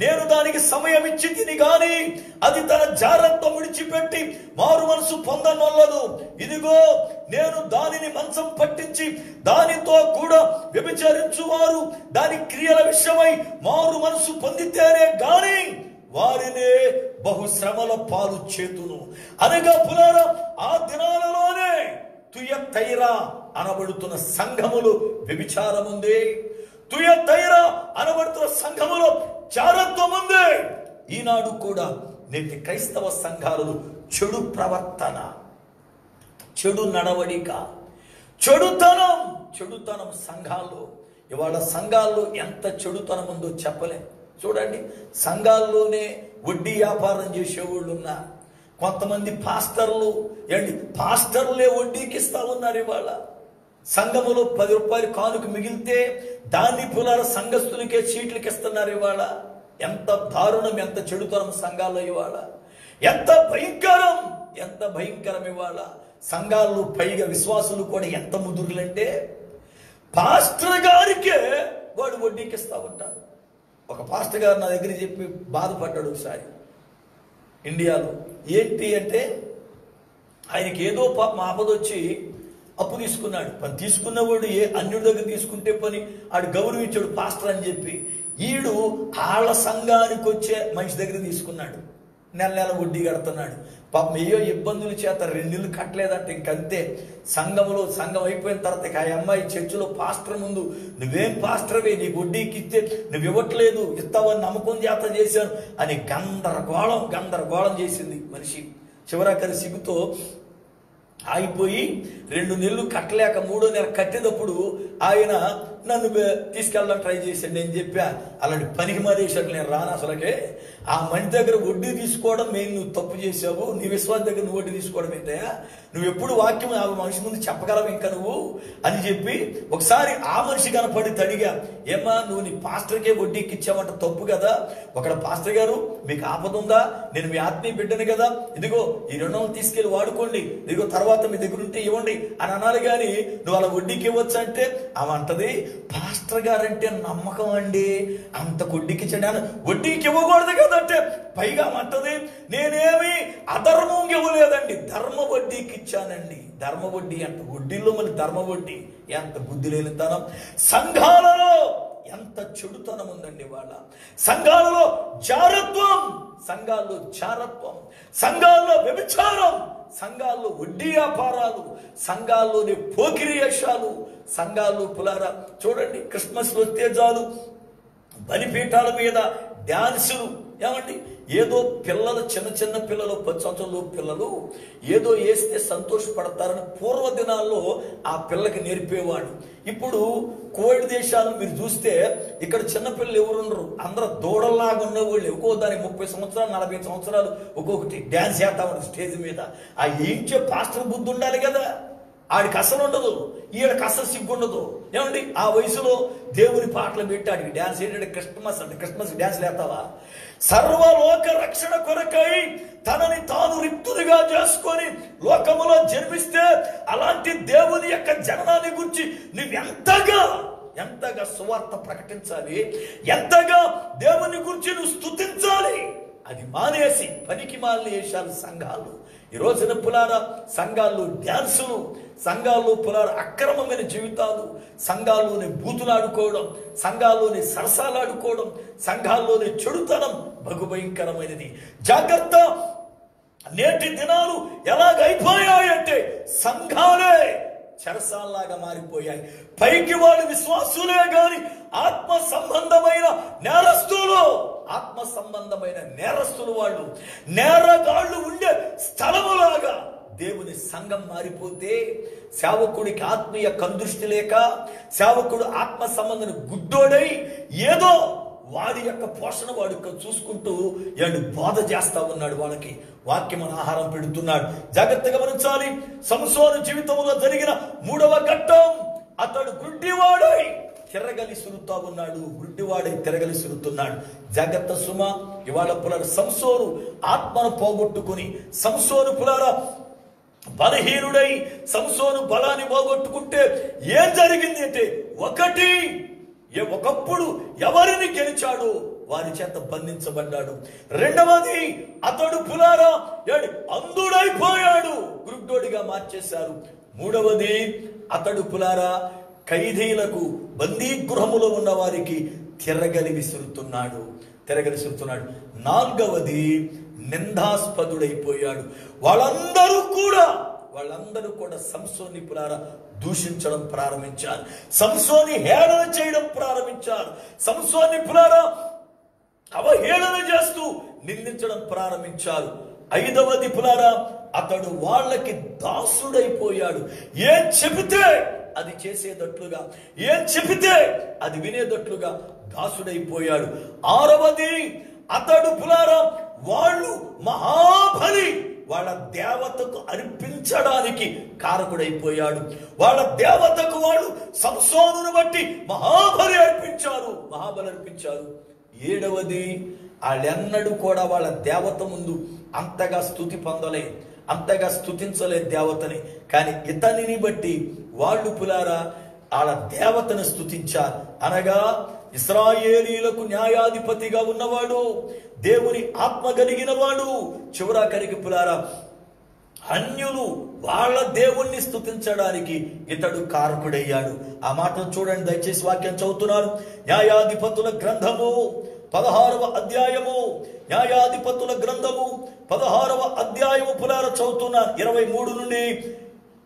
నేను దానికి సమయం ఇచ్చి తిని గాని అది తన జాగ్రత్త విడిచిపెట్టి మారు మనసు పొందనొల్లదు. ఇదిగో నేను దానిని మంచం పట్టించి దానితో కూడా వ్యభిచరించువారు దాని క్రియల విషయమై మారు మనసు పొందితేనే గాని వారినే బహుశ్రమల పాలు చేతును. అనగా పులారా ఆ దినాలలోనే తుయతైరా అనబడుతున్న సంఘములు వ్యభిచారం ఉంది. తుయతైరా అనబడుతున్న సంఘములో జారత్వం ఉంది. ఈనాడు కూడా నేటి క్రైస్తవ సంఘాలలో చెడు ప్రవర్తన, చెడు నడవడిక, చెడుతనం సంఘాల్లో. ఇవాళ సంఘాల్లో ఎంత చెడుతనం ఉందో చెప్పలేం. చూడండి, సంఘాల్లోనే వడ్డీ వ్యాపారం చేసేవాళ్ళు ఉన్నారు. కొంతమంది పాస్టర్లే వడ్డీకి ఇస్తా ఉన్నారు. ఇవాళ సంఘములో 10 రూపాయలు కానుక మిగిలితే దాన్ని పులార సంఘస్థులకే చీట్లకి ఇస్తున్నారు. ఇవాళ ఎంత దారుణం, ఎంత చెడుతనం సంఘాల్లో. ఇవాళ ఎంత భయంకరం ఇవాళ సంఘాల్లో. పైగా విశ్వాసులు కూడా ఎంత ముదురులంటే పాస్టర్ గారికే వాడు వడ్డీకి ఇస్తా ఉంటాడు. ఒక పాస్టర్ గారు నా దగ్గర చెప్పి బాధపడ్డాడు ఒకసారి ఇండియాలో. ఏంటి అంటే ఆయనకి ఏదో పాపం ఆపదొచ్చి అప్పు తీసుకున్నాడు. పని తీసుకున్నవాడు అన్యుడి దగ్గర తీసుకుంటే పని ఆడు గౌరవించాడు పాస్టర్ అని చెప్పి. ఈడు ఆళ్ళ సంఘానికి వచ్చే మనిషి దగ్గర తీసుకున్నాడు. నెల వడ్డీ కడుతున్నాడు. పాపం ఏయో ఇబ్బందుల చేత 2 నెలలు కట్టలేదంటే ఇంకంతే. సంఘం అయిపోయిన తర్వాత ఆ అమ్మాయి చర్చిలో పాస్టర్ ముందు, నువ్వేం పాస్టర్వే, నీకు వడ్డీకి ఇస్తే నువ్వు ఇవ్వట్లేదు, ఇస్తావని నమ్మకం చేత చేశాను అని గందరగోళం చేసింది మనిషి. చివరాఖరి సిగ్గుతో ఆగిపోయి 2 నెలలు కట్టలేక 3వ నెల కట్టేటప్పుడు ఆయన నన్ను తీసుకెళ్ళడం ట్రై చేశాడు. నేను చెప్పా, అలాంటి పనికి మారేశాడు, నేను రాను అసలుకే. ఆ మనిషి దగ్గర వడ్డీ తీసుకోవడం నువ్వు తప్పు చేసావు. నీ విశ్వాసం దగ్గర నువ్వు వడ్డీ తీసుకోవడం ఏంటయా? నువ్వు ఎప్పుడు వాక్యం ఆ మనిషి ముందు చెప్పగలవు ఇంకా నువ్వు అని చెప్పి ఒకసారి ఆ మనిషి కనపడి తడిగా, ఏమా నువ్వు నీ పాస్టర్కే వడ్డీకి ఇచ్చావంట, తప్పు కదా. ఒకడ పాస్టర్ గారు మీకు ఆపద ఉందా, నేను మీ ఆత్మీయ బిడ్డను కదా, ఇదిగో ఈ రుణం తీసుకెళ్లి వాడుకోండి, ఇదిగో తర్వాత మీ దగ్గర ఉంటే ఇవ్వండి అని అనాలి. కానీ నువ్వు అలా వడ్డీకి ఇవ్వచ్చు అంటే ఆమె అంటది, పాస్టర్ గారంటే నమ్మకం అండి, అంత వడ్డీకి ఇచ్చండి అని. వడ్డీకి ఇవ్వకూడదు కదంటే పైగా అంటది, నేనేమి అధర్మం ఇవ్వలేదండి, ధర్మ వడ్డీకి ఇచ్చానండి. ధర్మ వడ్డీ అంట, వడ్డీలో మళ్ళీ ధర్మ వడ్డీ. ఎంత బుద్ధి లేనితనం. సంఘాలలో ఎంత చెడుతనం ఉందండి వాళ్ళ. సంఘాలలో జారత్వం, సంఘాల్లో వ్యభిచారం, సంఘాల్లో వడ్డీ వ్యాపారాలు, సంఘాల్లోని పోకిరి వేషాలు, సంఘాల్లో పులారా. చూడండి, క్రిస్మస్ వస్తే చాలు బలిపీఠాల మీద డాన్సులు. ఏమండి, ఏదో పిల్లలు చిన్న చిన్న పిల్లలు 10 సంవత్సరాల పిల్లలు ఏదో వేస్తే సంతోషపడతారని పూర్వ దినాల్లో ఆ పిల్లకి నేర్పేవాడు. ఇప్పుడు కోవిడ్ దేశాలను మీరు చూస్తే ఇక్కడ చిన్నపిల్లలు ఎవరుండరు, అందరూ దూడల్లాగా ఉన్నవాళ్ళు. ఒక్కో దానికి 30 సంవత్సరాలు 40 సంవత్సరాలు ఒక్కొక్కటి డ్యాన్స్ చేస్తా ఉంటారు స్టేజ్ మీద. ఆ ఏంచే పాస్టర్ బుద్ధి ఉండాలి కదా, ఆడికి అసలు ఉండదు, ఈయనకి అసలు సిగ్గుండదు. ఏమండి, ఆ వయసులో దేవుని పాటలు పెట్టి ఆడికి డ్యాన్స్ ఏంటంటే క్రిస్మస్ అంటే క్రిస్మస్ డ్యాన్స్ లేతావా? సర్వలోక రక్షణ కొరకై తనని తాను రిక్తునిగా చేసుకొని లోకములో జన్మిస్తే అలాంటి దేవుని యొక్క జననాన్ని గురించి ఎంతగా సువార్త ప్రకటించాలి, ఎంతగా దేవుని గురించి నువ్వు స్తుతించాలి. అది మానేసి పనికి మాలిన వేషాలు సంఘాలు. ఈ రోజున పులారా సంఘాల్లో డ్యాన్సులు, సంఘాల్లో పులారా అక్రమమైన జీవితాలు, సంఘాల్లోని బూతులాడుకోవడం, సంఘాల్లోని సరసాలాడుకోవడం, సంఘాల్లోని చెడుతనం బహుభయంకరమైనది. జాగ్రత్త. నేటి దినాలు ఎలాగైపోయాయంటే సంఘాలే చెరసాల్లాగా మారిపోయాయి. పైకి వాడు విశ్వాసులే గాని ఆత్మ సంబంధమైన నేరస్తులు వాళ్ళు, నేరగాళ్ళు ఉండే స్థలములాగా దేవుని సంఘం మారిపోతే సేవకుడికి ఆత్మీయ కందృష్టి లేక సేవకుడు ఆత్మ సంబంధం గుడ్డోడై ఏదో వాడి యొక్క పోషణ వాడు చూసుకుంటూ బోధ చేస్తా ఉన్నాడు. వాళ్ళకి వాక్యం ఆహారం పెడుతున్నాడు. జాగ్రత్తగా గమనించాలి. సంసోను జీవితంలో జరిగిన 3వ ఘట్టం, అతడు గుడ్డివాడై తిరగలిసురుతా ఉన్నాడు. గుడ్డివాడై తిరగలిసురుతున్నాడు. జాగ్రత్త సుమ. ఇవాళ పులార సంసోను ఆత్మను పోగొట్టుకుని, సంసోను పులార బలహీనుడై సంసోను బలాన్ని పోగొట్టుకుంటే ఏం జరిగింది అంటే, ఒకప్పుడు ఎవరిని గెలిచాడు వారి చేత బంధించబడ్డాడు. రెండవది, అతడు పులారా అంధుడైపోయాడు, గురుడ్డోడిగా మార్చేశారు. మూడవది, అతడు పులారా ఖైదీలకు బందీ గృహములో ఉన్న వారికి తిరగలి విసురుతున్నాడు. నాలుగవది, నిందాస్పదుడైపోయాడు. వాళ్ళందరూ కూడా సంసోని పులారా దూషించడం ప్రారంభించారు. సంసోని హేళన చేయడం ప్రారంభించారు. సంసోని పులారా అవహేళన చేస్తూ నిందించడం ప్రారంభించారు. ఐదవది పులారా, అతడు వాళ్ళకి దాసుడైపోయాడు. ఏం చెబితే అది చేసేటట్లుగా, ఏం చెబితే అది వినేటట్లుగా దాసుడైపోయాడు. ఆరవది, అతడు పులారా వాళ్ళు మహాబలి వాళ్ళ దేవతకు అర్పించడానికి కారకుడైపోయాడు. వాళ్ళ దేవతకు వాళ్ళు సంసోనును బట్టి మహాబలి అర్పించారు. ఏడవది, వాళ్ళెన్నడూ కూడా వాళ్ళ దేవత ముందు అంతగా స్తుతి పొందలే, అంతగా స్తుతించలే దేవతని. కానీ ఇతనిని బట్టి వాళ్ళు పులారా వాళ్ళ దేవతను స్తుతించారు. అనగా ఇశ్రాయేలీలకు న్యాయాధిపతిగా ఉన్నవాడు, దేవుని ఆత్మ కలిగిన వాడు, చివరాఖరికి పులారా అన్యులు వాళ్ళ దేవుణ్ణి స్తుతించడానికి ఇతడు కారకుడయ్యాడు. ఆ మాటను చూడండి దయచేసి, వాక్యం చదువుతున్నారు. న్యాయాధిపతుల గ్రంథము 16వ అధ్యాయము, న్యాయాధిపతుల గ్రంథము 16వ అధ్యాయము పులారా చదువుతున్నాను. 23 నుండి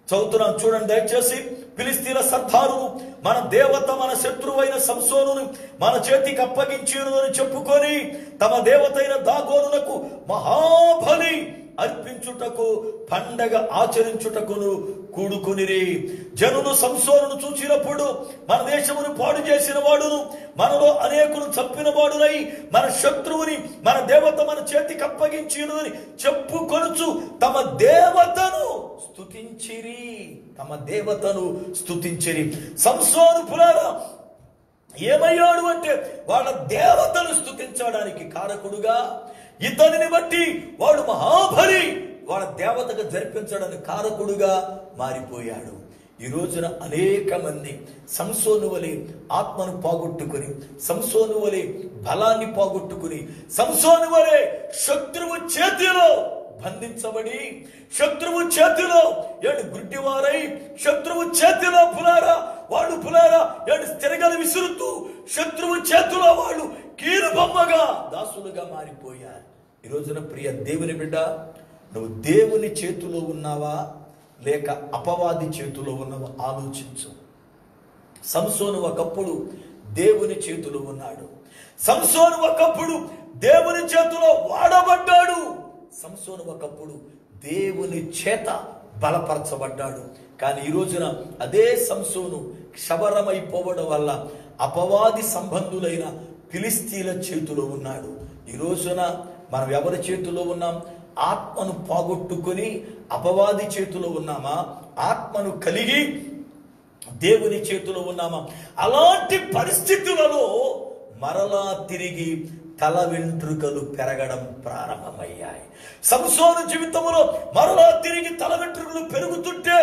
చదువుతున్నాను, చూడండి దయచేసి. ఫిలిస్తీన్ల సర్దారు మన దేవత మన శత్రువైన సంసోనును మన చేతికి అప్పగించును అని చెప్పుకొని తమ దేవతైన దాగోనునకు మహాబలి అర్పించుటకు పండగ ఆచరించుటకును కూడుకొనిరి. జనులు సంసోనును చూచినప్పుడు మన దేశమును పాడు చేసిన వాడును మనలో అనేకులు చంపిన వాడునై మన శత్రువుని మన దేవత మన చేతికి అప్పగించును అని చెప్పుకొనుచు తమ దేవతను స్తుతించిరి. సంసోను పులారా ఏమయ్యాడు అంటే వాళ్ళ దేవతను స్తుతించడానికి కారకుడుగా, ఇతనిని బట్టి వాడు మహాబలి వాళ్ళ దేవతగా జరిపించడానికి కారకుడుగా మారిపోయాడు. ఈ రోజున అనేక మంది సంసోను వలె ఆత్మను పోగొట్టుకుని, సంసోను వలె బలాన్ని పోగొట్టుకుని, సంసోను వలె శత్రువు చేతిలో బంధించబడి, శత్రువు చేతిలో గుడ్డివారై, శత్రువు చేతిలో పులారా తిరగలి విసురుతూ, శత్రువు చేతిలో వాళ్ళు కీలు బొమ్మగా దాసులుగా మారిపోయారు. ఈ రోజున ప్రియ దేవుని బిడ్డ, నువ్వు దేవుని చేతిలో ఉన్నావా లేక అపవాది చేతిలో ఉన్నావా ఆలోచించు. సంసోను ఒకప్పుడు దేవుని చేతిలో ఉన్నాడు. సంసోను ఒకప్పుడు దేవుని చేతిలో వాడబడ్డాడు. సంసోను ఒకప్పుడు దేవుని చేత బలపరచబడ్డాడు. కానీ ఈ రోజున అదే సంసోను క్షవరమైపోవడం వల్ల అపవాది సంబంధులైన ఫిలిస్తీన్ల చేతిలో ఉన్నాడు. ఈ రోజున మనం ఎవరి చేతిలో ఉన్నాం? ఆత్మను పోగొట్టుకొని అపవాది చేతిలో ఉన్నామా? ఆత్మను కలిగి దేవుని చేతిలో ఉన్నామా? అలాంటి పరిస్థితులలో మరలా తిరిగి తల వెంట్రుకలు పెరగడం ప్రారంభమయ్యాయి. సంసోను జీవితంలో మరలా తిరిగి తల వెంట్రుకలు పెరుగుతుంటే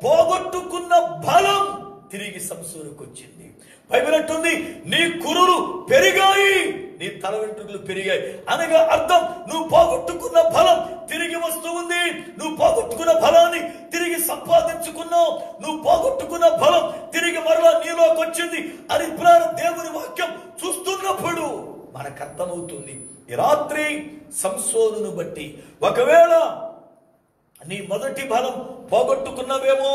పోగొట్టుకున్న బలం తిరిగి సంసోనుకు వచ్చింది. బైబిల్ అంటుంది, నీ కురులు పెరిగాయి, నీ తల వెంట్రుకలు పెరిగాయి. అనగా అర్థం, నువ్వు పోగొట్టుకున్న బలం తిరిగి వస్తూ ఉంది. నువ్వు పోగొట్టుకున్న బలాన్ని తిరిగి సంపాదించుకున్నావు. నువ్వు పోగొట్టుకున్న బలం తిరిగి మరలా నీలోకి వచ్చింది అని దేవుని వాక్యం చూస్తున్నప్పుడు మనకు అర్థమవుతుంది. ఈ రాత్రి సంసోనును బట్టి ఒకవేళ నీ మొదటి బలం పోగొట్టుకున్నవేమో,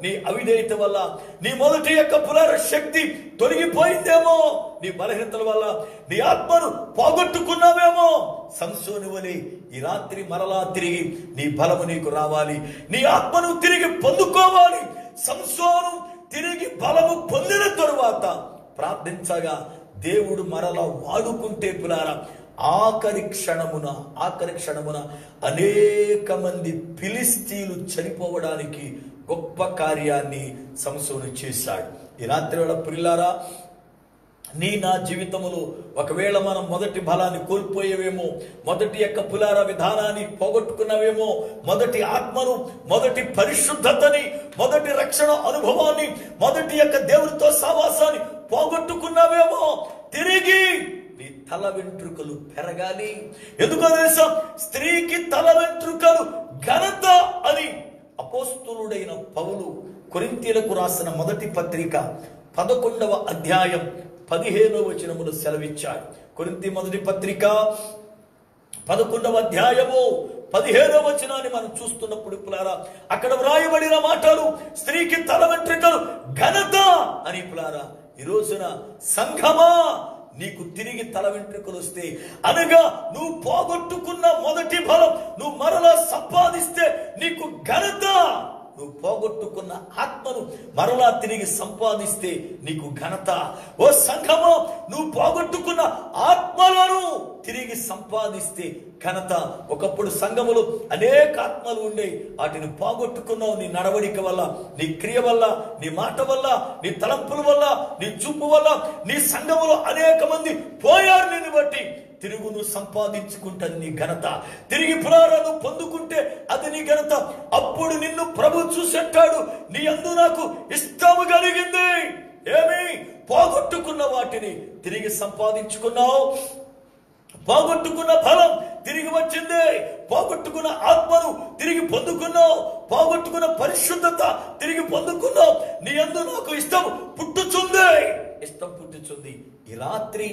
నీ అవిధేయత వల్ల నీ మొదటి యొక్క పునర శక్తి తొలగిపోయిందేమో, నీ బలహీనతల వల్ల నీ ఆత్మను పోగొట్టుకున్నావేమో. సంసోను వలె ఈ రాత్రి మరలా తిరిగి నీ బలము నీకు రావాలి, నీ ఆత్మను తిరిగి పొందుకోవాలి. సంసోను తిరిగి బలము పొందిన తరువాత ప్రార్థించగా దేవుడు మరలా వాడుకుంటే పులారా ఆఖరి క్షణమున అనేక మంది ఫిలిస్తీన్లు చనిపోవడానికి గొప్ప కార్యాన్ని సంసోను చేశాడు. ఈ రాత్రి వేళ ప్రియులారా, నా జీవితంలో ఒకవేళ మనం మొదటి బలాన్ని కోల్పోయేవేమో, మొదటి యొక్క పులార విధానాన్ని పోగొట్టుకున్నావేమో, మొదటి ఆత్మను, మొదటి పరిశుద్ధతని, మొదటి రక్షణ అనుభవాన్ని, మొదటి యొక్క దేవునితో సహవాసాన్ని పోగొట్టుకున్నావేమో. తిరిగి నీ తల వెంట్రుకలు పెరగాలి. ఎందుకో తెలుసా? స్త్రీకి తల వెంట్రుకలు ఘనత అని అపోస్తలుడైన పౌలు కొరింథీయులకు రాసిన మొదటి పత్రిక 11వ అధ్యాయం 15వ వచనములో సెలవిచ్చాడు. కొరింథీ మొదటి పత్రిక 11వ అధ్యాయము 15వ వచనాన్ని మనం చూస్తున్నప్పుడు పులారా అక్కడ వ్రాయబడిన మాటలు స్త్రీకి తల వెంట్రుకలు ఘనత అని పులారా. ఈ రోజున సంఘమా, నీకు తిరిగి తల వెంట్రుకలు వస్తే, అనగా నువ్వు పోగొట్టుకున్న మొదటి బలం నువ్వు మరలా సంపాదిస్తే నీకు ఘనత. నువ్వు పోగొట్టుకున్న ఆత్మను మరలా తిరిగి సంపాదిస్తే నీకు ఘనత. ఓ సంఘమా, నువ్వు పోగొట్టుకున్న ఆత్మలను తిరిగి సంపాదిస్తే ఘనత. ఒకప్పుడు సంఘములో అనేక ఆత్మలు ఉండే, వాటిని పోగొట్టుకున్నావు. నీ నడవడిక వల్ల, నీ క్రియ వల్ల, నీ మాట వల్ల, నీ తలంపుల వల్ల, నీ చూపు వల్ల నీ సంఘములో అనేక మంది పోయారు. నిన్ను బట్టి తిరుగు నువ్వు సంపాదించుకుంటాను నీ ఘనత. తిరిగి పునరాను పొందుకుంటే అది నీ ఘనత. అప్పుడు నిన్ను ప్రభు చూసెట్టాడు, నీ యందు నాకు ఇష్టము కలిగింది. ఏమి? పోగొట్టుకున్న వాటిని తిరిగి సంపాదించుకున్నావు. పోగొట్టుకున్న బలం తిరిగి వచ్చింది. పోగొట్టుకున్న ఆత్మను తిరిగి పొందుకున్నావు. పోగొట్టుకున్న పరిశుద్ధత తిరిగి పొందుకున్నావు. నీ యందు నాకు ఇష్టం పుట్టుచుంది. ఈ రాత్రి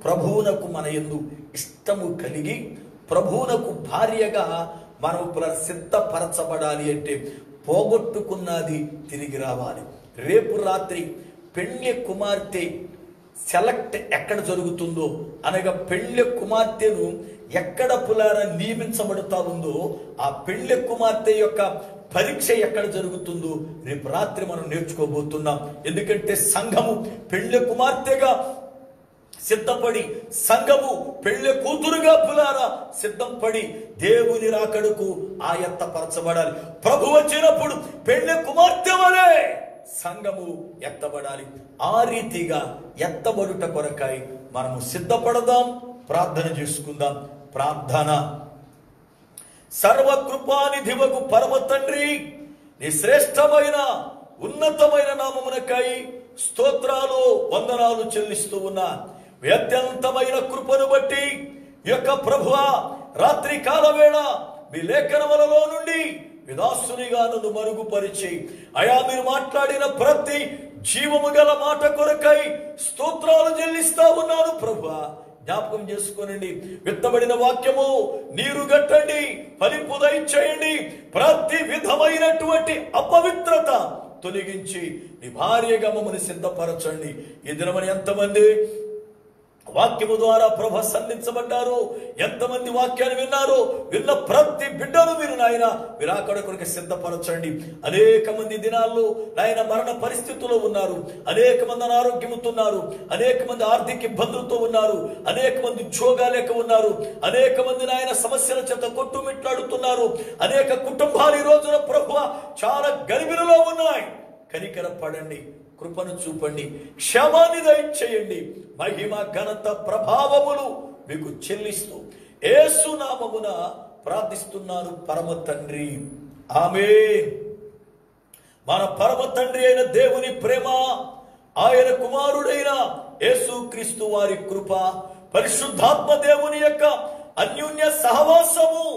ప్రభువునకు మన యందు ఇష్టము కలిగి ప్రభువునకు భార్యగా మనం సిద్ధపరచబడాలి అంటే పోగొట్టుకున్నది తిరిగి రావాలి. రేపు రాత్రి పెళ్లి కుమార్తె సెలెక్ట్ ఎక్కడ జరుగుతుందో, అనగా పెళ్లి కుమార్తెను ఎక్కడ పులార నియమించబడుతా ఉందో, ఆ పెళ్లి కుమార్తె యొక్క పరీక్ష ఎక్కడ జరుగుతుందో రేపు రాత్రి మనం నేర్చుకోబోతున్నాం. ఎందుకంటే సంఘము పెళ్లి కుమార్తెగా సిద్ధపడి, సంఘము పెళ్లి కూతురుగా పులారా సిద్ధం పడి దేవుని రాకడకు ఆయత్తపరచబడాలి. ప్రభు వచ్చినప్పుడు పెళ్లి కుమార్తె వలె సంఘము ఎత్తబడాలి. ఆ రీతిగా ఎత్తబడుట కొరకై మనము సిద్ధపడదాం. ప్రార్థన చేసుకుందాం. ప్రార్థన. సర్వకృపానిధివగు పరమ తండ్రి, నీ శ్రేష్టమైన ఉన్నతమైన నామమునకై స్తోత్రాలు వందనాలు చెల్లిస్తూ ఉన్నా. అత్యంతమైన కృపను బట్టి ఈ యొక్క ప్రభువా రాత్రి కాల వేళ మీ లేఖనములలో నుండి విదాసునిగా నన్ను మరుగుపరిచి అయా మీరు మాట్లాడిన ప్రతి జీవము గల మాట కొరకై స్తోత్రాలు చెల్లిస్తా ఉన్నాను. ప్రభువా జ్ఞాపకం చేసుకోనండి. విత్తబడిన వాక్యము నీరు గట్టండి, ఫలింపు దయచేయండి. ప్రతి విధమైనటువంటి అపవిత్రత తొలగించి నీ భార్యగా మమ్మల్ని సిద్ధపరచండి. ఈ దినమని ఎంతమంది వాక్యము ద్వారా ప్రభు సన్నిధించబడ్డారు. ఎంతమంది వాక్యాన్ని విన్నారు? విన్న ప్రతి బిడ్డను మీరు నాయన మీరు అక్కడ కొరకు సిద్ధపరచండి. అనేక మంది దినాల్లో నాయన మరణ పరిస్థితుల్లో ఉన్నారు. అనేక మంది అనారోగ్యంతో ఉన్నారు. అనేక మంది ఆర్థిక ఇబ్బందులతో ఉన్నారు. అనేక మంది ఉద్యోగాలు లేక ఉన్నారు. అనేక మంది నాయన సమస్యల చేత కొట్టుమిట్లాడుతున్నారు. అనేక కుటుంబాలు ఈ రోజున ప్రభువా చాలా గలిబిలిలో ఉన్నాయి. కనికర పడండి, కృపను చూపండి, క్షమాన్ని దయచేయండి. మహిమ ఘనత ప్రభావములు మీకు చెల్లిస్తూ యేసు నామమున ప్రార్థిస్తున్నాను పరమ తండ్రి, ఆమేన్. మన పరమ తండ్రి అయిన దేవుని ప్రేమ, ఆయన కుమారుడైన యేసుక్రీస్తు వారి కృప, పరిశుద్ధాత్మ దేవుని యొక్క అన్యోన్య సహవాసము,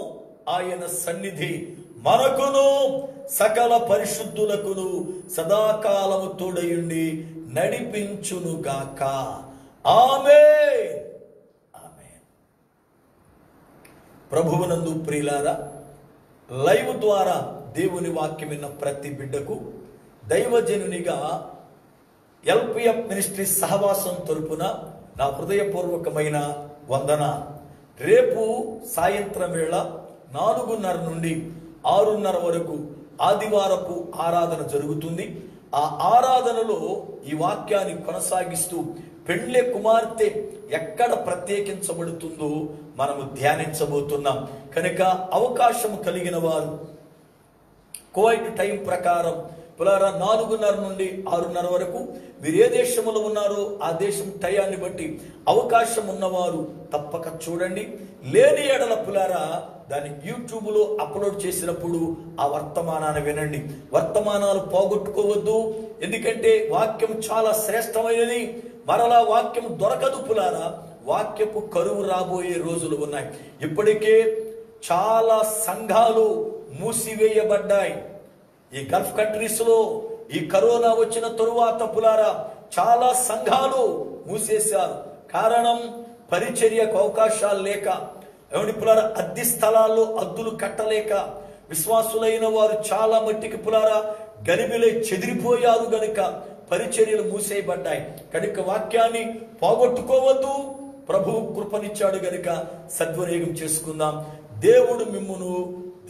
ఆయన సన్నిధి మనకును సకల పరిశుద్ధులకును సదాకాలము తోడయుండి నడిపించునుగాక. ఆమేన్, ఆమేన్. ప్రభువునందు ప్రియులారా, లైవ్ ద్వారా దేవుని వాక్యం విన్న ప్రతి బిడ్డకు దైవజనునిగా ఎల్పిఎఫ్ మినిస్ట్రీ సహవాసం తరపున నా హృదయపూర్వకమైన వందన. రేపు సాయంత్రం వేళ 4:30 నుండి 6:30 వరకు ఆదివారపు ఆరాధన జరుగుతుంది. ఆ ఆరాధనలో ఈ వాక్యాన్ని కొనసాగిస్తూ పెండ్లే కుమార్తె ఎక్కడ ప్రత్యేకించబడుతుందో మనము ధ్యానించబోతున్నాం. కనుక అవకాశం కలిగిన వారు కోవిడ్ టైం ప్రకారం పులారా 4:30 నుండి 6:30 వరకు మీరు ఏ దేశంలో ఉన్నారో ఆ దేశం టయాన్ని బట్టి అవకాశం ఉన్నవారు తప్పక చూడండి. లేని ఎడల పులారా దాన్ని యూట్యూబ్లో అప్లోడ్ చేసినప్పుడు ఆ వర్తమానాన్ని వినండి. వర్తమానాలు పోగొట్టుకోవద్దు, ఎందుకంటే వాక్యం చాలా శ్రేష్టమైనది. మరలా వాక్యం దొరకదు పులారా. వాక్యపు కరువు రాబోయే రోజులు ఉన్నాయి. ఇప్పటికే చాలా సంఘాలు మూసివేయబడ్డాయి. ఈ గల్ఫ్ కంట్రీస్ లో ఈ కరోనా వచ్చిన తరువాత పులారా చాలా సంఘాలు మూసేశారు. కారణం పరిచర్యకు అవకాశాలు లేక, ఏమండి పులారా, అద్దె స్థలాల్లో అద్దులు కట్టలేక విశ్వాసులైన వారు చాలా మట్టికి పులారా గలిబిలై చెదిరిపోయారు. గనుక పరిచర్యలు మూసేయబడ్డాయి. కనుక వాక్యాన్ని పోగొట్టుకోవద్దు. ప్రభువు కృపనిచ్చాడు గనుక సద్వినియోగం చేసుకుందాం. దేవుడు మిమ్మును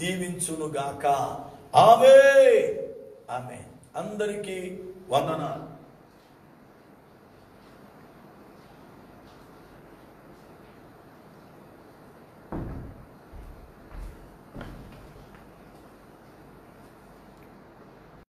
దీవించునుగాక. ఆమేన్, ఆమేన్. అందరికీ వందనాలు.